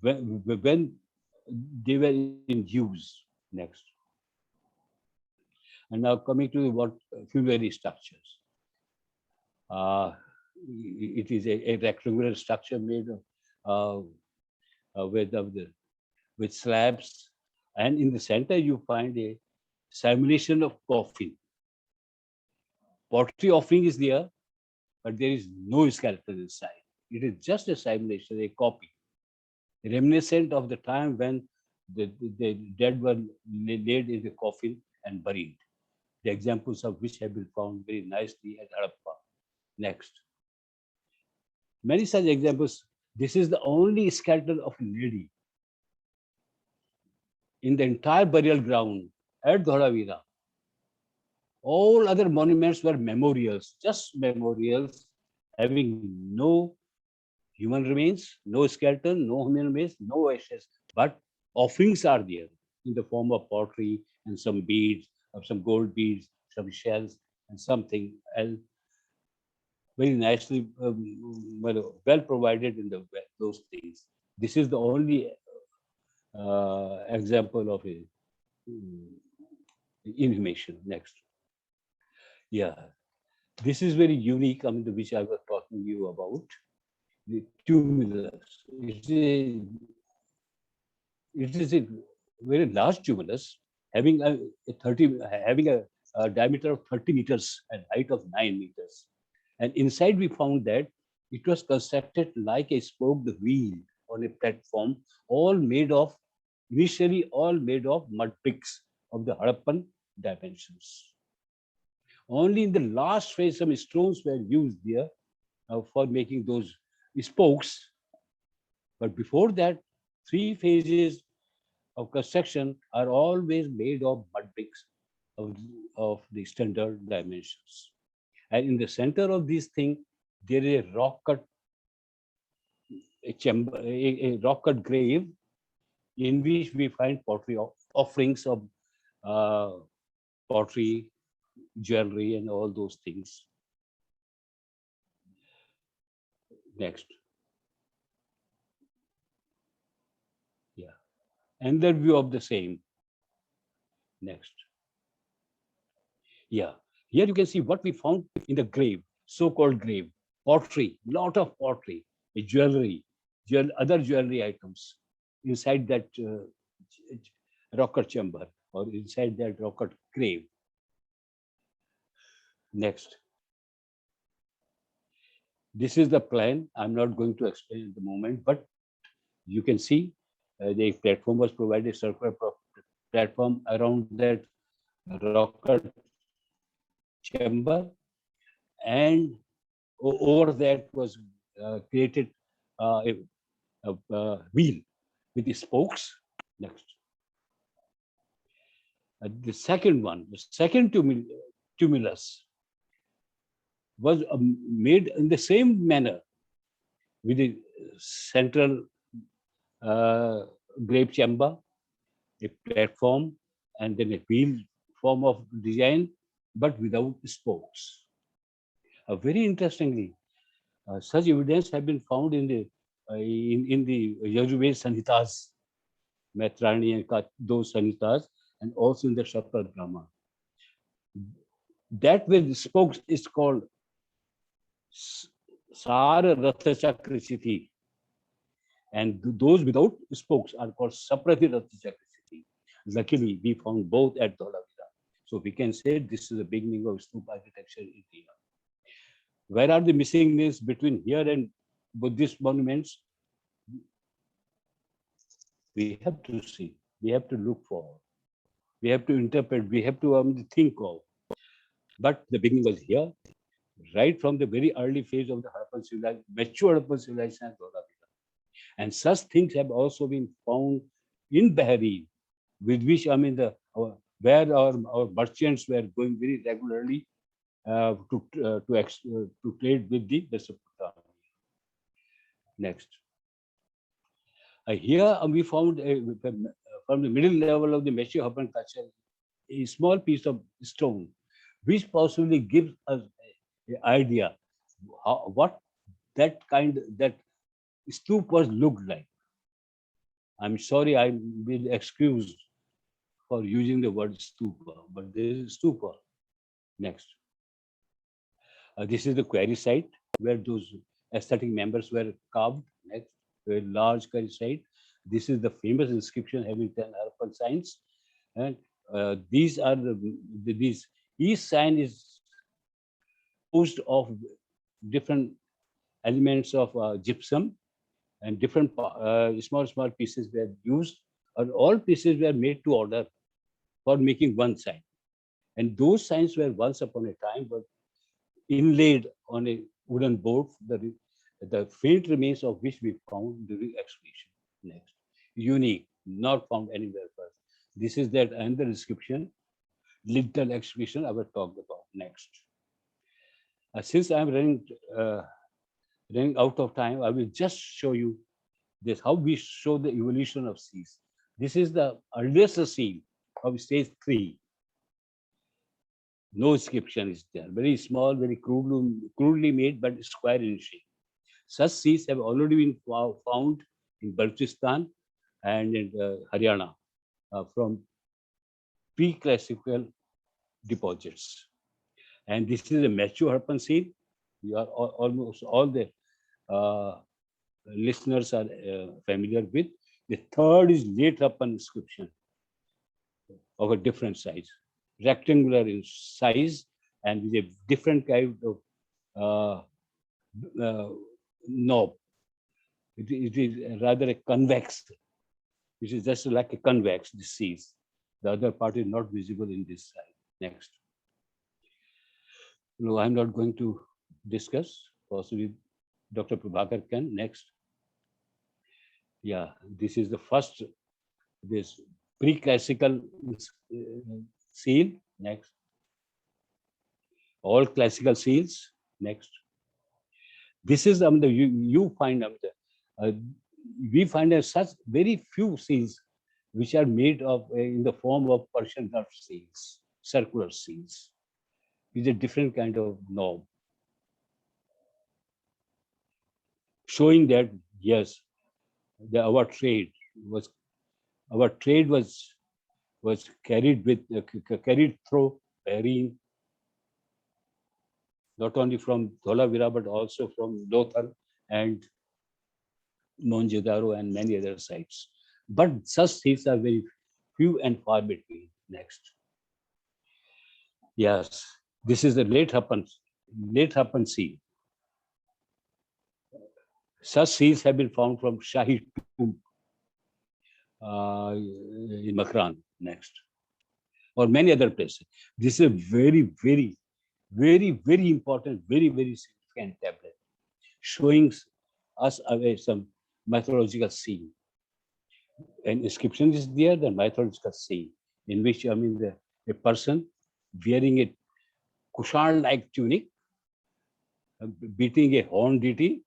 when they were in use. Next. And now coming to what funerary structures. It is a rectangular structure made with slabs, and in the center you find a simulation of coffin. Pottery offering is there, but there is no skeleton inside. It is just a simulation, a copy, reminiscent of the time when the dead were laid in the coffin and buried. The examples of which have been found very nicely at Harappa. Next. Many such examples. This is the only skeleton of a lady in the entire burial ground at Dholavira. All other monuments were memorials, just memorials, having no human remains, no skeleton, no human remains, no ashes, but offerings are there in the form of pottery and some beads, of some gold beads, some shells, and something else. Very nicely, well provided in those things. This is the only example of a inhumation. Next. Yeah, this is very unique, which I was talking to you about. The tumulus. It is a very large tumulus, having a diameter of 30 meters and height of 9 meters. And inside we found that it was constructed like a spoked wheel on a platform, initially all made of mud bricks of the Harappan dimensions. Only in the last phase, some stones were used there for making those spokes. But before that, 3 phases of construction are always made of mud bricks of the standard dimensions. And in the center of this thing, there is a rock cut chamber, a rock cut grave, in which we find pottery offerings of pottery, jewelry, and all those things. Next. Yeah. And the view of the same. Next. Yeah. Here you can see what we found in the grave, so-called grave. Pottery, lot of pottery, jewelry, other jewelry items inside that rocker chamber or inside that rocker grave. Next. This is the plan. I'm not going to explain at the moment, but you can see the platform was provided, circular platform around that rocker chamber, and over that was created a wheel with the spokes. Next. The second one, the second tumulus was made in the same manner with the central grape chamber, a platform, and then a wheel form of design, but without spokes. Very interestingly, such evidence have been found in the Yajurveda Sanhitas, Maitrani and those Sanhitas, and also in the Shakar Brahma. That with the spokes is called Sara Ratha Chakra Chiti, and those without spokes are called Saprati Ratha Chakra Chiti. Luckily, we found both at Dholavira. So we can say this is the beginning of stupa architecture in India. Where are the missing links between here and Buddhist monuments? We have to see, we have to look for, we have to interpret, we have to think of. But the beginning was here, right from the very early phase of the Harappan civilization, mature Harappan civilization at Dholavira. And such things have also been found in Bahrain, with which where our merchants were going very regularly to trade with the Mesopotamia. Next. Here we found from the middle level of the mature Harappan culture a small piece of stone, which possibly gives us an idea what that stupas looked like. I'm sorry, I will excuse for using the word stupa, but there is stupa. Next. This is the quarry site where those aesthetic members were carved. Next, a large quarry site. This is the famous inscription having 10 Harappan signs, and these are these. Each sign is composed of different elements of gypsum, and different small pieces were used, and all pieces were made to order for making one sign. And those signs were once upon a time but inlaid on a wooden board, the faint remains of which we found during excavation. Next, unique, not found anywhere else. This is that another inscription, lintel excavation I will talk about. Next. Since I'm running out of time, I will just show you this, how we show the evolution of seals. This is the earliest seal of stage 3. No inscription is there. Very small, very crudely made, but square in shape. Such seals have already been found in Balochistan and in Haryana from pre-classical deposits. And this is a mature Harappan seal. You are almost all the listeners are familiar with. The third is late Harappan inscription of a different size, rectangular in size, and with a different kind of knob. It is rather a convex. It is just like a convex, the seals. The other part is not visible in this side. Next. No, I'm not going to discuss. Possibly Dr. Prabhakar can. Next. Yeah, this is the first, this pre-classical seal. Next. All classical seals. Next. This is you find we find such very few seals which are made of in the form of Persian Gulf seals, circular seals. It's a different kind of knob, showing that yes, our trade was carried through Bahrain, not only from Dholavira but also from Lothal and Mohenjo-daro and many other sites. But such seals are very few and far between. Next. Yes, this is the late Harappan seal. Such seals have been found from Shahi tomb in Makran. Next, or many other places. This is a very, very very, very important, very, very significant tablet, showing us away some mythological scene. An inscription is there, the mythological scene, in which, I mean, a person wearing a Kushal-like tunic, beating a horn deity,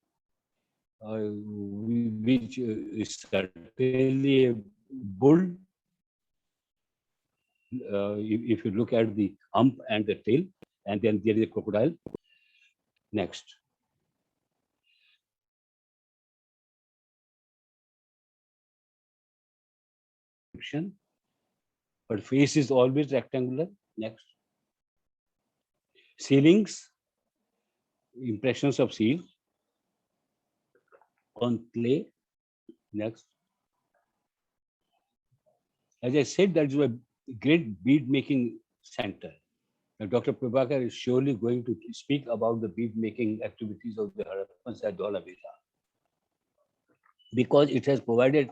which is certainly a bull. If you look at the hump and the tail, and then there is a crocodile. Next. But face is always rectangular. Next. Ceilings, impressions of seal on clay. Next. As I said, that is a great bead making center. Now, Dr. Prabhakar is surely going to speak about the bead making activities of the Harappans at Dholavira, because it has provided,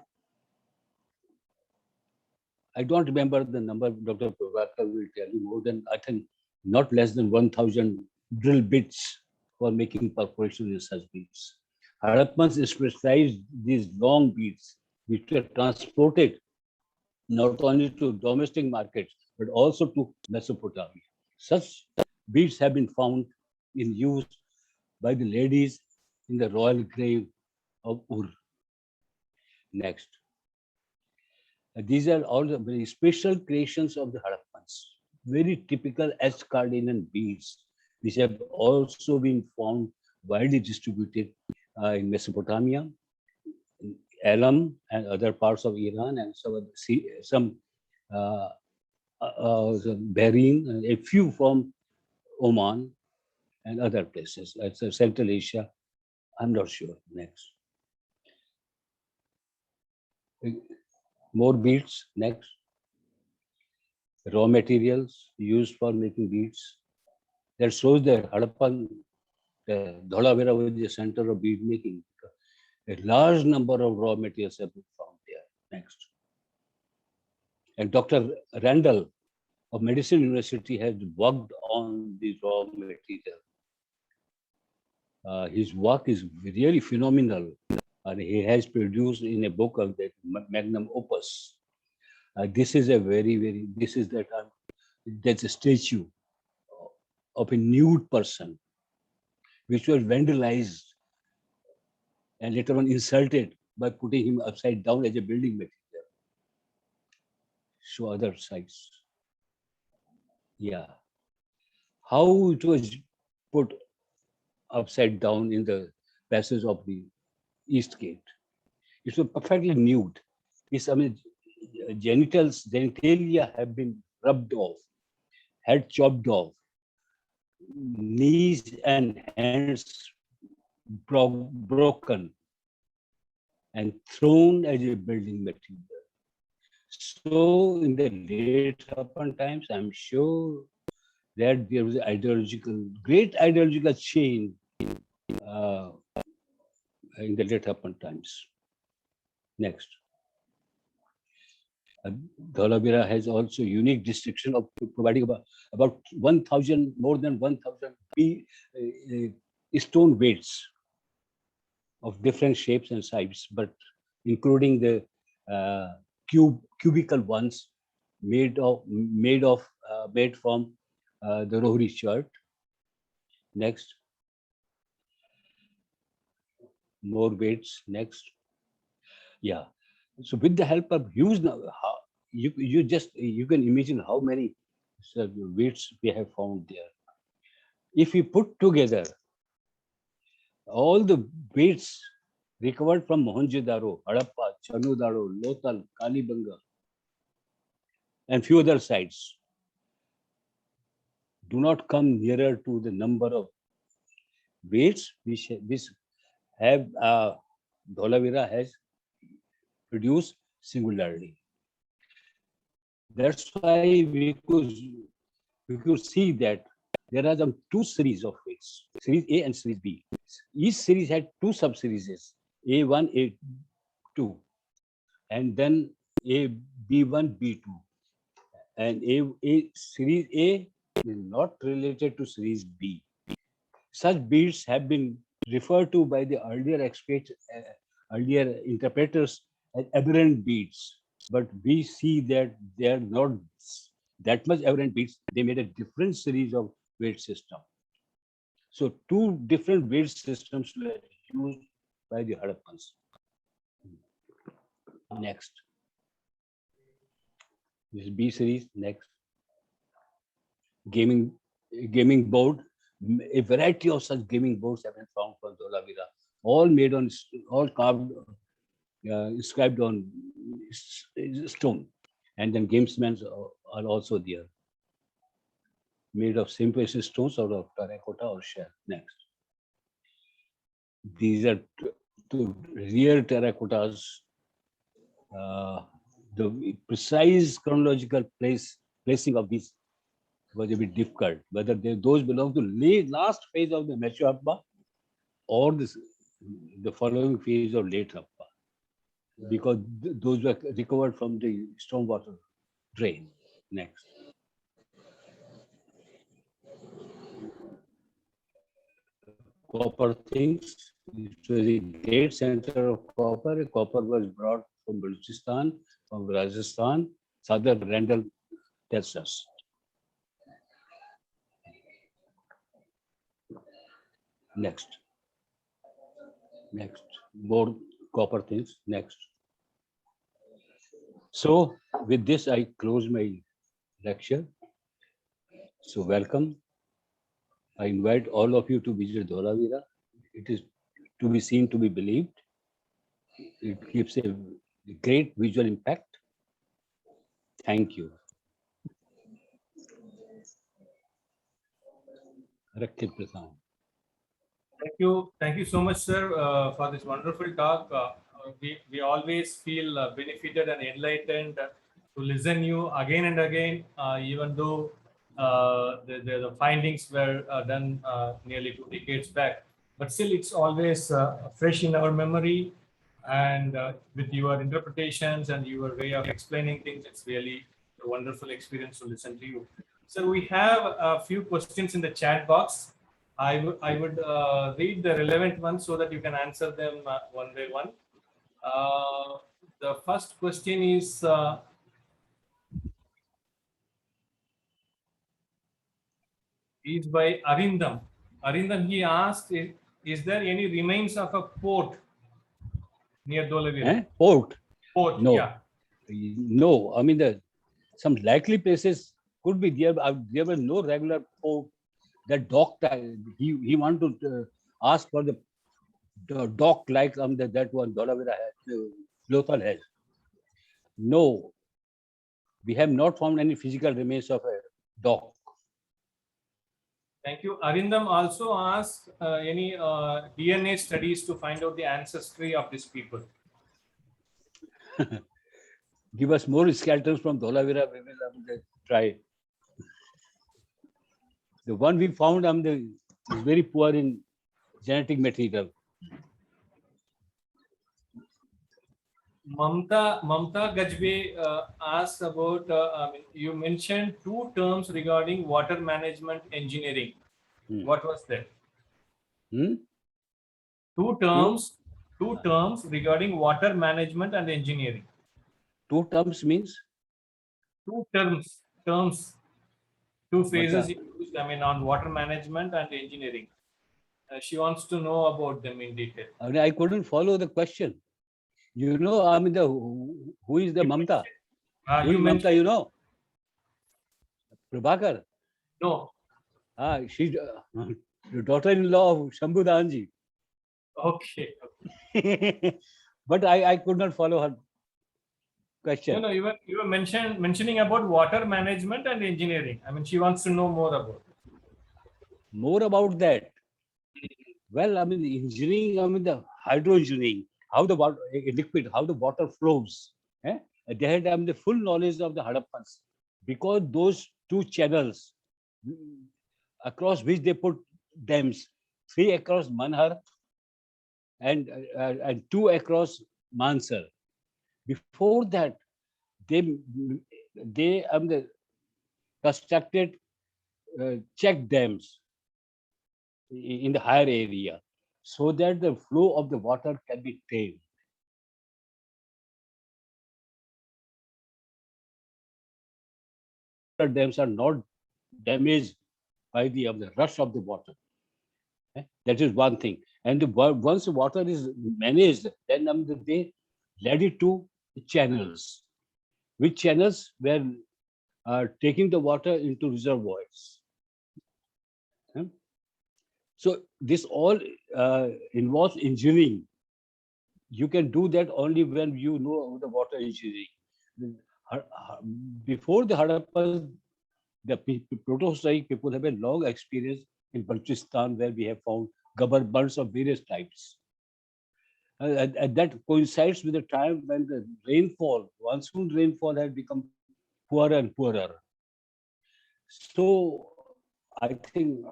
I don't remember the number, Dr. Prabhakar will tell you, more than, I think, not less than 1,000 drill bits for making perforation in such beads. Harappans specialized these long beads, which were transported not only to domestic markets, but also to Mesopotamia. Such beads have been found in use by the ladies in the royal grave of Ur. Next. These are all the very special creations of the Harappans, very typical S-cardinal beads, which have also been found widely distributed in Mesopotamia, in Elam and other parts of Iran, and some Bahrain, a few from Oman and other places, like Central Asia. I'm not sure. Next. More beads. Next. Raw materials used for making beads. That shows that Harappan, the Dholavira was the center of bead making. A large number of raw materials have been found there. Next. And Dr. Randall of Medicine University has worked on the raw material. His work is really phenomenal, and he has produced in a book of that magnum opus. This is a that's a statue of a nude person, which was vandalized and later on insulted by putting him upside down as a building material. Show other sides. Yeah. How it was put upside down in the passage of the East Gate. It was perfectly nude. I mean, genitalia have been rubbed off, head chopped off, knees and hands broken and thrown as a building material. So in the late Harappan times, I'm sure that there was great ideological change in the late Harappan times. Next. Dholavira has also unique distinction of providing about 1,000, more than 1,000 stone weights of different shapes and sizes, but including the cubical ones made from the Rohri chart. Next. More weights. Next. Yeah. So with the help of huge, you can imagine how many weights we have found there. If we put together all the weights recovered from Mohenjo-daro, Harappa, Chanodaro, Lothal, Kalibanga, and few other sites, do not come nearer to the number of weights which have Dholavira has produced singularly. That's why we could see that there are some two series of weights, series A and series B. Each series had two sub-series, A1, A2, and then A B1, B2. And series A not related to series B. Such beads have been referred to by the earlier experts, earlier interpreters as aberrant beads. But we see that they are not that much aberrant beads. They made a different series of weight system. So two different weight systems were used by the Harappans. Next. This is B series. Next. Gaming board. A variety of such gaming boards have been found from Dholavira, all made on, all carved, inscribed on stone. And then gamesmen are also there, made of same precious stones out of terracotta or shell. Next. These are two rare terracottas. The precise chronological placing of these was a bit difficult, whether those belong to last phase of the mature Harappa or the following phase of late Harappa, because those were recovered from the stormwater drain. Next. Copper things. It was a great center of copper. Copper was brought from Balochistan, from Rajasthan. Sadar Randall tells us. Next. More copper things. Next. So with this, I close my lecture. So welcome. I invite all of you to visit Dholavira. It is to be seen, to be believed. It gives a great visual impact. Thank you. Thank you so much, sir, for this wonderful talk. We always feel benefited and enlightened to listen you again and again, even though the findings were done nearly 2 decades back. But still, it's always fresh in our memory. And with your interpretations and your way of explaining things, it's really a wonderful experience to listen to you. So we have a few questions in the chat box. I would read the relevant ones so that you can answer them one by one. The first question is by Arindam. Arindam, he asked, is there any remains of a port near Dholavira? Port? No. Yeah. No, I mean, some likely places could be there. There were no regular port. That dock, he wanted to ask for the dock like that one Dholavira has, Lothal has. No, we have not found any physical remains of a dock. Thank you. Arindam also asked any DNA studies to find out the ancestry of these people. Give us more skeletons from Dholavira, we will try. The one we found is very poor in genetic material. Mamta Gajbe asked about, you mentioned two terms regarding water management engineering. What was that? Two terms regarding water management and engineering. Two terms means? Two terms. Two phases used, on water management and engineering. She wants to know about them in detail. I couldn't follow the question. You know, who is the Mamta? Who is Mamta, you know? Prabhakar? No. She's the daughter-in-law of Shambhu Danji. Okay. But I could not follow her question. No, you were mentioning about water management and engineering. she wants to know more about it. More about that. Well, engineering, the hydro engineering, how the water, liquid, how the water flows. They had the full knowledge of the Harappans, because those two channels across which they put dams, 3 across Manhar and 2 across Mansar. Before that, they constructed check dams in the higher area so that the flow of the water can be tamed. Dams are not damaged by the rush of the water. That is one thing. And once the water is managed, then they led it to channels. Which channels were taking the water into reservoirs. So this all involves engineering. You can do that only when you know the water engineering. Before the Harappan, the proto-historic people have a long experience in Balochistan, where we have found gubbar burns of various types. And that coincides with the time when the rainfall, monsoon rainfall, had become poorer and poorer. So I think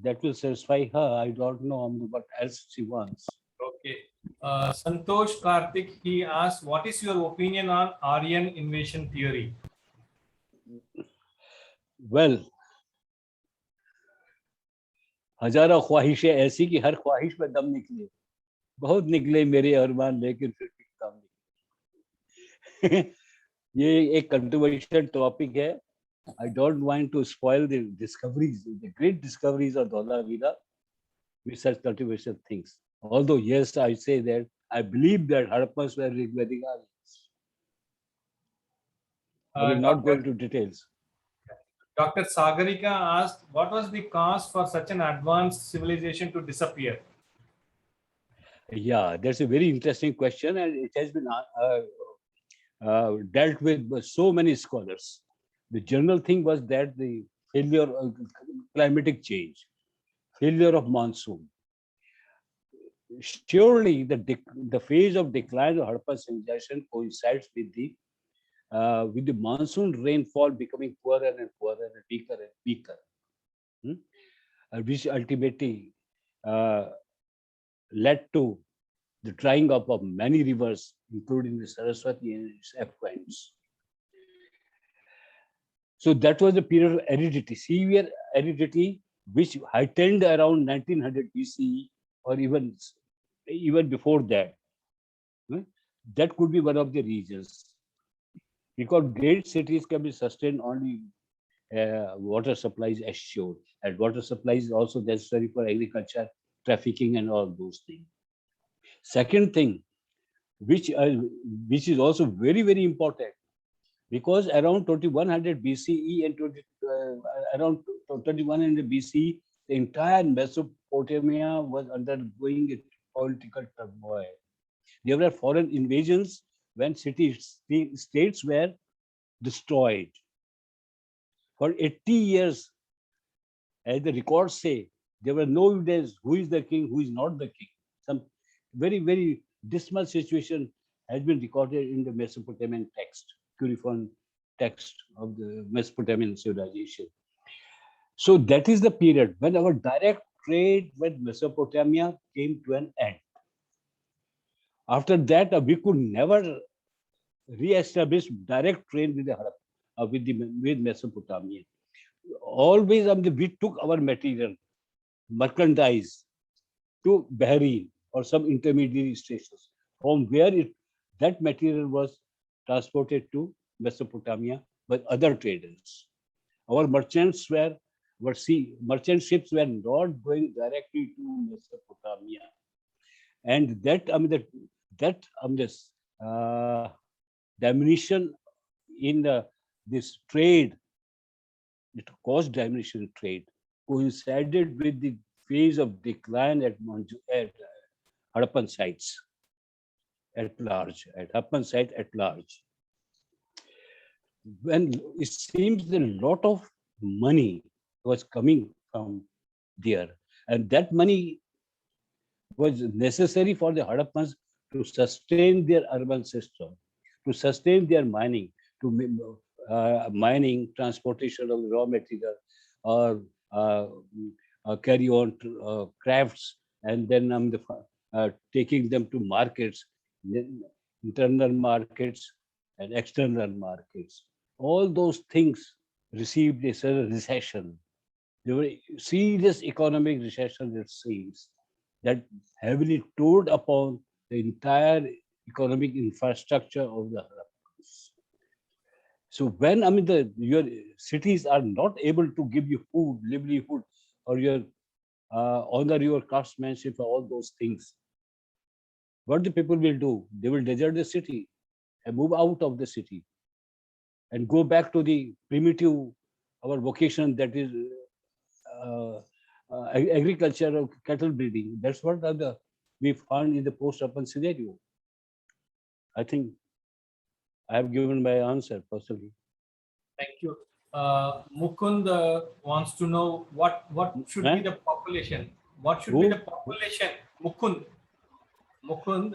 that will satisfy her. I don't know what else she wants. Okay. Santosh Karthik, he asked, what is your opinion on Aryan invasion theory? Well, हजारों ख्वाहिशें ऐसी कि हर ख्वाहिश में दम निकले, बहुत निकले मेरे अरमान, लेकिन फिर भी काम निकले. ये एक कंट्रोवर्शियल टॉपिक है. I don't want to spoil the discoveries, the great discoveries of Dholavira with such controversial things. Although, yes, I say that I believe that Harappans were Rigvedic Aryans. I will not go into details. Dr. Sagarika asked, what was the cause for such an advanced civilization to disappear? Yeah, that's a very interesting question, and it has been dealt with by so many scholars. The general thing was that the failure of climatic change, failure of monsoon. Surely the phase of decline of Harappan civilization coincides with the monsoon rainfall becoming poorer and poorer and weaker, which ultimately led to the drying up of many rivers, including the Saraswati and its effluents. So that was the period of aridity, severe aridity, which heightened around 1900 BCE or even before that. That could be one of the regions. Because great cities can be sustained only water supplies assured, and water supply is also necessary for agriculture, trafficking, and all those things. Second thing, which is also very, very important, because around 2100 BCE and around 2100 BCE, the entire Mesopotamia was undergoing a political turmoil. There were foreign invasions when states were destroyed. For 80 years, as the records say, there were no evidence who is the king, who is not the king. Some very, very dismal situation has been recorded in the Mesopotamian text, cuneiform text of the Mesopotamian civilization. So that is the period when our direct trade with Mesopotamia came to an end. After that, we could never re-establish direct trade with Mesopotamia. Always we took our material, merchandise, to Bahrain or some intermediary stations, from where that material was transported to Mesopotamia by other traders. Our merchant ships were not going directly to Mesopotamia, and this diminution in this trade, it caused diminution in trade, coincided with the phase of decline at Harappan sites at large, at Harappan site at large. When it seems a lot of money was coming from there, and that money was necessary for the Harappans to sustain their urban system, to sustain their mining, mining, transportation of raw material, or carry on crafts, and then taking them to markets, internal markets and external markets. All those things received a sudden recession. There were serious economic recession, it seems, that heavily told upon the entire economic infrastructure of the Harappans. So when your cities are not able to give you food, livelihood, or your honor your craftsmanship, all those things, what the people will do? They will desert the city and move out of the city and go back to the primitive our vocation, that is uh, agriculture or cattle breeding. That's what we found in the post-urban scenario. I think I have given my answer personally. Thank you. Mukund wants to know what should be the population. What should be the population? Mukund,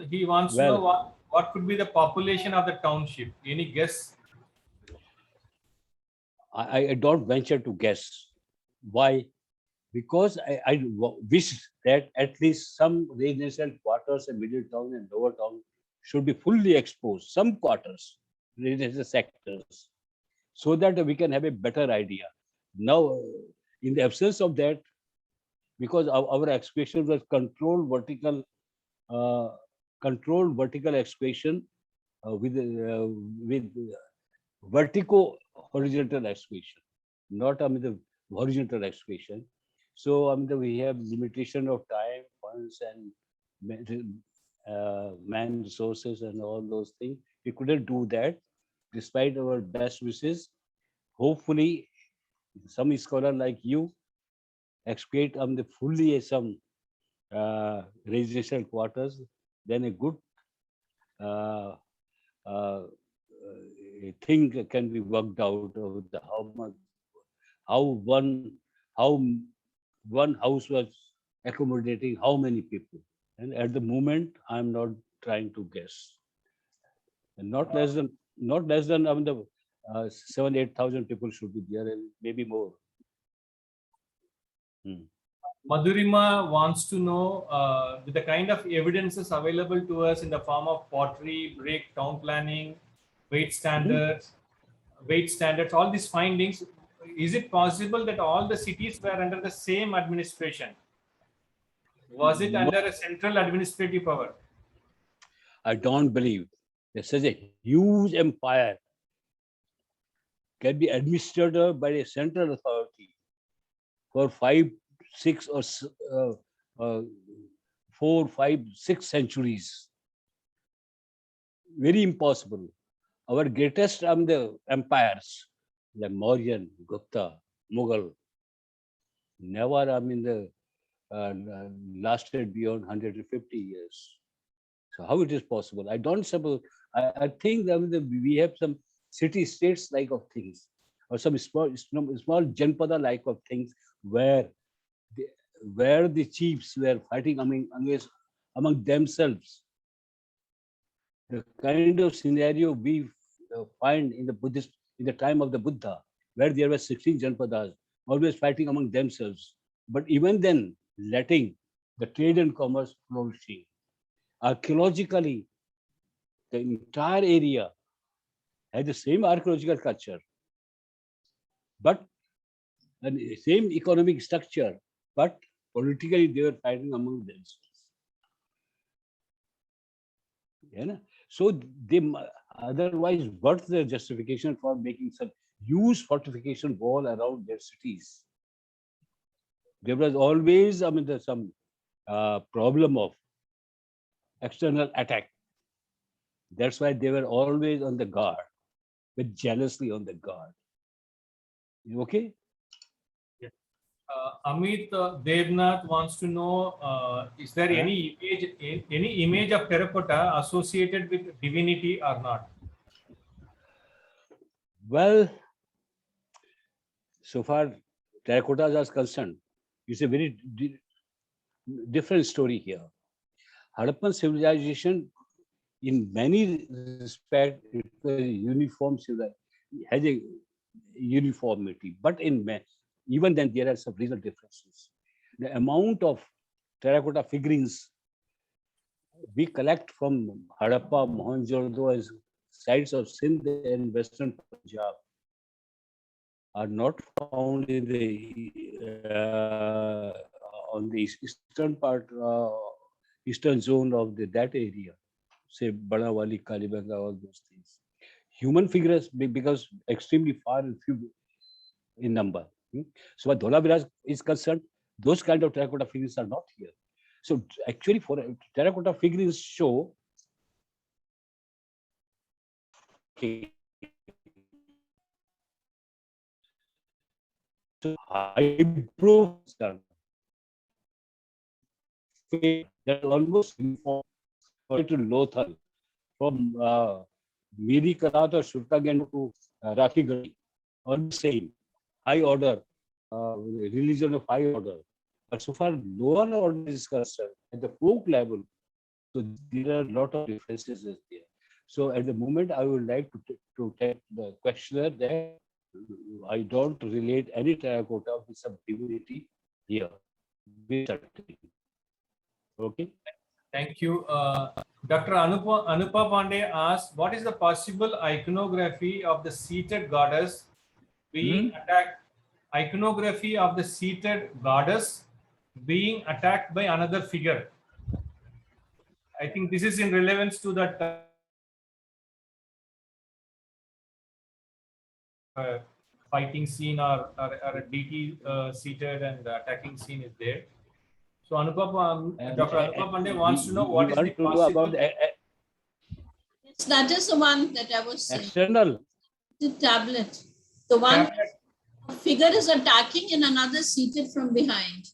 he wants to know Well, what could be the population of the township. Any guess? I don't venture to guess. Why? Because I wish that at least some residential quarters in middle town and lower town should be fully exposed, some quarters, residential sectors, so that we can have a better idea. Now, in the absence of that, because our excavation was uh, controlled vertical excavation with vertical horizontal excavation, not the horizontal excavation. So we have limitation of time, funds, and man resources and all those things. We couldn't do that, despite our best wishes. Hopefully, some scholar like you excavate the fully some residential quarters, then a good uh, uh, thing can be worked out of the how how one house was accommodating how many people. And at the moment, I'm not trying to guess. And not less than the 7,000-8,000 people should be there, and maybe more. Hmm. Madhurima wants to know with the kind of evidences available to us in the form of pottery, brick, town planning, weight standards, all these findings. Is it possible that all the cities were under the same administration? Was it No, under a central administrative power? I don't believe there's such a huge empire can be administered by a central authority for 5, 6, or uh, 4, 5, 6 centuries. Very impossible. Our greatest the empires, like Mauryan, Gupta, Mughal, never the uh, lasted beyond 150 years. So how it is possible? I don't suppose. I think that we have some city states like of things, or some small janpada like of things where the, where the chiefs were fighting among themselves. The kind of scenario we find in the Buddhist in the time of the Buddha, where there were 16 janpadas always fighting among themselves, but even then letting the trade and commerce flourishing. Archaeologically, the entire area had the same archaeological culture, but the same economic structure, but politically they were fighting among themselves. Yeah, so otherwise, what's the justification for making some huge fortification wall around their cities? There was always, there's some problem of external attack. That's why they were always on the guard, with jealously on the guard. Okay? Amit Devnath wants to know: is there any image of terracotta associated with divinity or not? Well, so far, terracottas are concerned, it's a very different story here. Harappan civilization, in many respects, it was a uniform civilization, has a uniformity, but even then there are some regional differences. The amount of terracotta figurines we collect from Harappa, Mohenjo-daro, as sites of Sindh and Western Punjab are not found in the on the eastern part, eastern zone of that area, say Banawali, Kalibanga, all those things. Human figures because extremely far and few in number. So what Dholavira is concerned, those kind of terracotta figures are not here. So actually, for terracotta figurines show so high proof that almost uniform to Lothal from Miri Karat or Shurtagendo to Rakhi Gadi, almost same high order, religion of high order. But so far lower order is concerned at the folk level, so there are a lot of differences there. So at the moment, I would like to take the questioner that I don't relate any terracotta with some divinity here. Okay. Thank you. Dr. Anupa Pandey asked, what is the possible iconography of the seated goddess being attacked? Iconography of the seated goddess being attacked by another figure. I think this is in relevance to that fighting scene or a deity seated and attacking scene is there. So Dr. Anupa Pandey wants to know what is the possible. Yes, that is the one that I was saying. External. The tablet. The one figure is attacking and another seated from behind.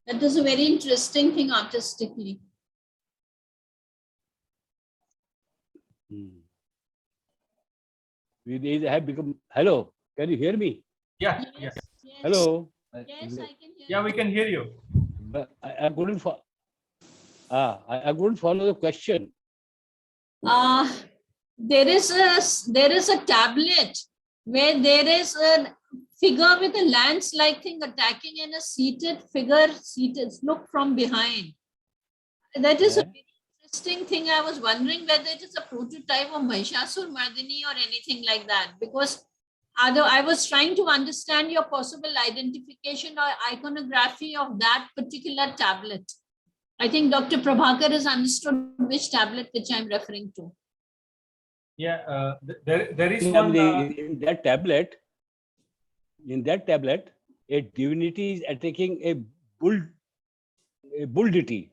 That is a very interesting thing artistically. We have become. Hello, can you hear me? Yeah. Yes. Hello. Yes, I can hear. Yeah, we can hear you. But I couldn't. I couldn't follow the question. There is a tablet where there is a figure with a lance-like thing attacking and a seated figure look from behind. That is a very interesting thing. I was wondering whether it is a prototype of Mahishasur Mardini or anything like that, because I was trying to understand your possible identification or iconography of that particular tablet. I think Dr. Prabhakar has understood which tablet which I'm referring to. Yeah, there is one in that tablet. In that tablet, a divinity is attacking a bull deity,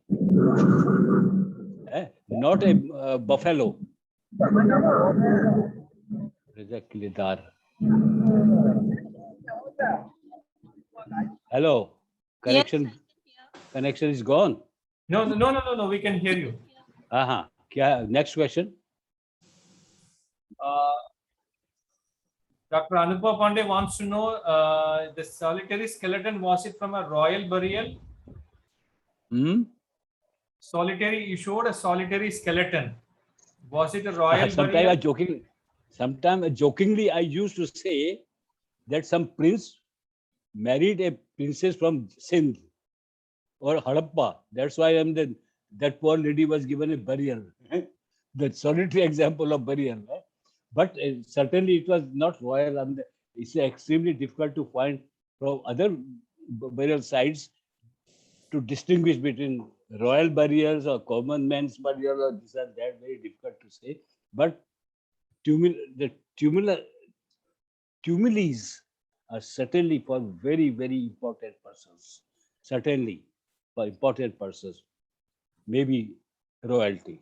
not a buffalo. Hello, connection. Yes, Connection is gone. No, we can hear you. Next question. Dr. Anupa Pandey wants to know the solitary skeleton, was it from a royal burial? Solitary, you showed a solitary skeleton. Was it a royal burial? Sometimes jokingly, I used to say that some prince married a princess from Sindh or Harappa. That's why that poor lady was given a burial. The solitary example of burial. But certainly it was not royal, and it's extremely difficult to find from other burial sites to distinguish between royal burials or common man's burial or this and that. Very difficult to say. But the tumulis are certainly for very, very important persons. Certainly for important persons, maybe royalty.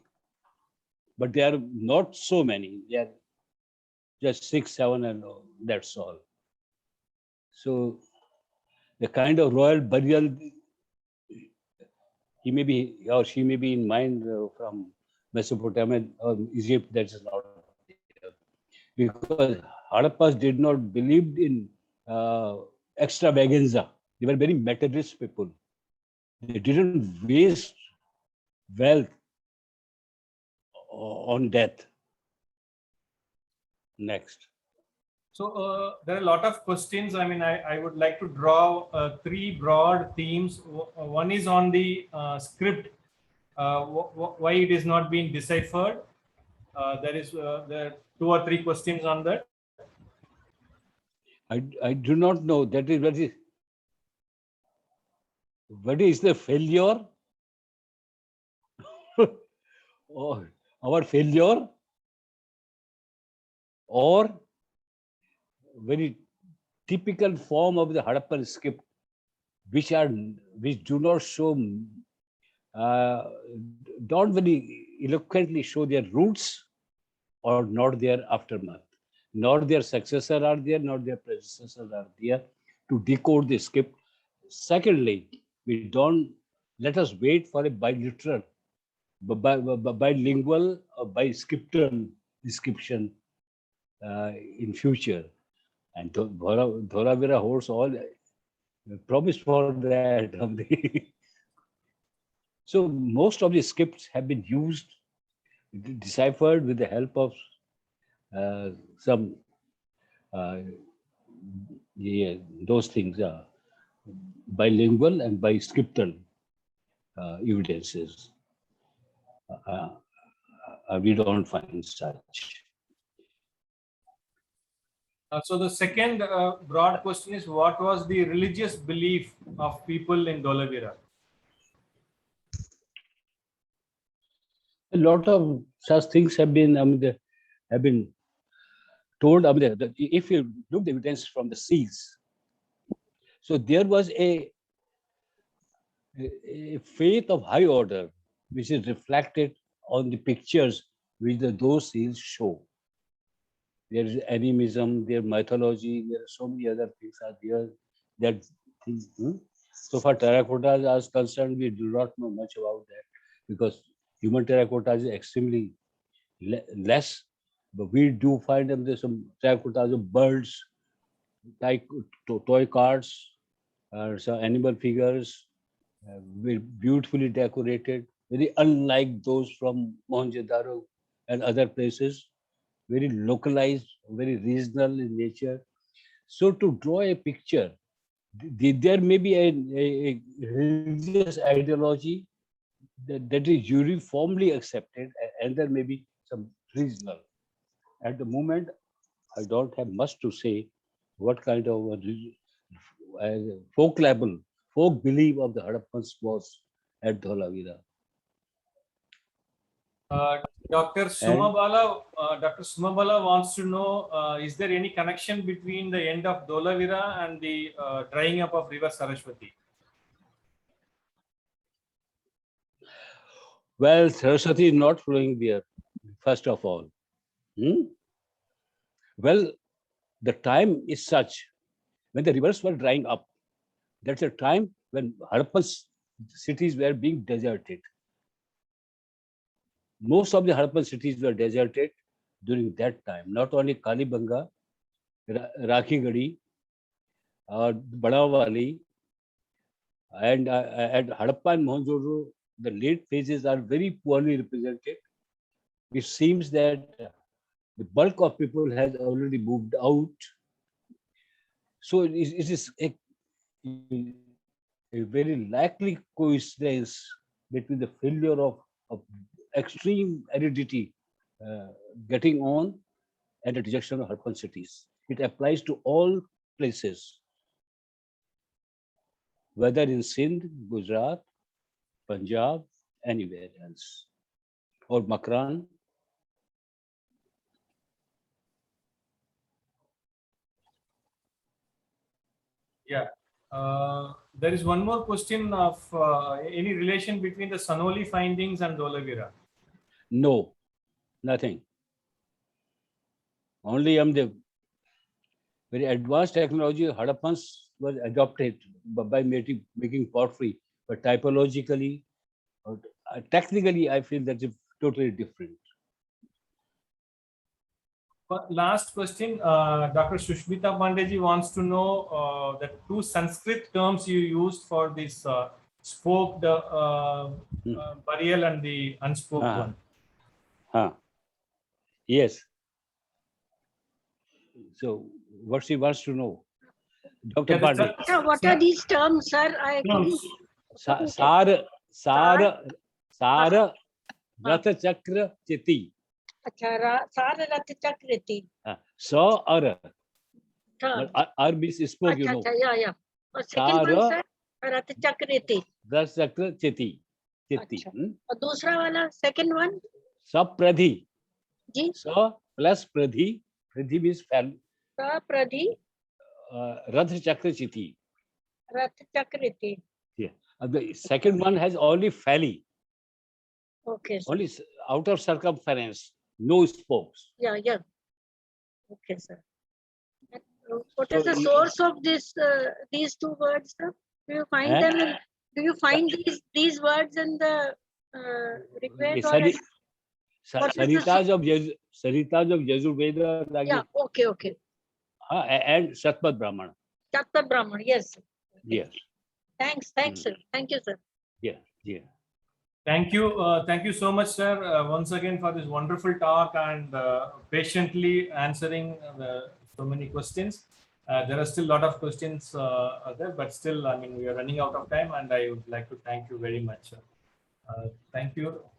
But there are not so many. They are just 6, 7, and that's all. So the kind of royal burial, he may be or she may be in mind from Mesopotamia or Egypt. That is not there. Because Harappas did not believe in extravaganza. They were very materialist people. They didn't waste wealth on death. Next. So there are a lot of questions. I mean, I would like to draw 3 broad themes. One is on the script, why it is not being deciphered. There are 2 or 3 questions on that. I do not know. That is what is the failure or our failure or very typical form of the Harappan script, which do not show, don't very eloquently show their roots or not their aftermath. Not their successor are there, not their predecessors are there to decode the script. Secondly, we don't let us wait for a bilateral, bilingual or bi-scriptal description in future. And Dholavira holds all promise for that. So most of the scripts have been used, deciphered with the help of some those things, bilingual and bi-scriptal evidences. We don't find such. So the second broad question is, what was the religious belief of people in Dholavira? A lot of such things have been told. If you look the evidence from the seals, so there was a faith of high order, which is reflected on the pictures which those seals show. There is animism, their mythology, there are so many other things are there that things. So far terracotta is concerned, we do not know much about that because human terracotta is extremely less, but we do find them there's some terracottas of birds, like toy cards, some animal figures, very beautifully decorated, very unlike those from Mohenjo-daro and other places, very localized, very regional in nature. So to draw a picture, there may be a religious ideology that is uniformly accepted, and there may be some regional. At the moment, I don't have much to say what kind of folk belief of the Harappans was at Dholavira. Dr. Sumabala wants to know, is there any connection between the end of Dholavira and the drying up of river Saraswati? Well, Saraswati is not flowing there, first of all. Well, the time is such, when the rivers were drying up, that's a time when Harappan cities were being deserted. Most of the Harappan cities were deserted during that time. Not only Kalibanga, Rakhigadi, Badawali, and at Harappa and Mohenjo-daro, the late phases are very poorly represented. It seems that the bulk of people has already moved out. So it is a very likely coincidence between the failure of extreme aridity getting on and the rejection of Harappan cities. It applies to all places, whether in Sindh, Gujarat, Punjab, anywhere else, or Makran. Yeah. There is one more question of any relation between the Sanoli findings and Dholavira? No, nothing. Only the very advanced technology of Harappans was adopted by making pottery, but typologically, or technically, I feel that's totally different. Last question, Dr. Sushmita Pandeji wants to know the two Sanskrit terms you used for this spoked burial and the unspoked one. Yes. So what she wants to know, Dr. Pandey. What are these terms, sir? I couldn't. Sara Ratha Chakra Chiti. Sara Ratha Chakriti. So Ara. Tha. R means spoke, you Acha, know. acha, yeah. और second one, Tha, sir, रथ चक्र इति. रथ चक्र चिति. अच्छा. और दूसरा वाला second one, सप्राधि. जी. स plus pradhi. Pradhi means प्रधि Rath Chakra Chiti. रथ चक्र इति. Yeah. The second one has only phalli, Okay, sir. only outer circumference, no spokes. Yeah. Okay, sir. What is So, the source of this these two words, sir? Do you find Eh? them in? Do you find these words in the Rigveda or any- what is the Saritas of Yajurveda, Yeah. Okay. and Satpat Brahmana. Chapter Brahman. Yes. Sir. Okay. Yes. Thanks, sir. Thank you, sir. Yeah. Thank you so much, sir, once again for this wonderful talk and patiently answering so many questions. There are still a lot of questions there, but still, I mean, we are running out of time, and I would like to thank you very much. Thank you.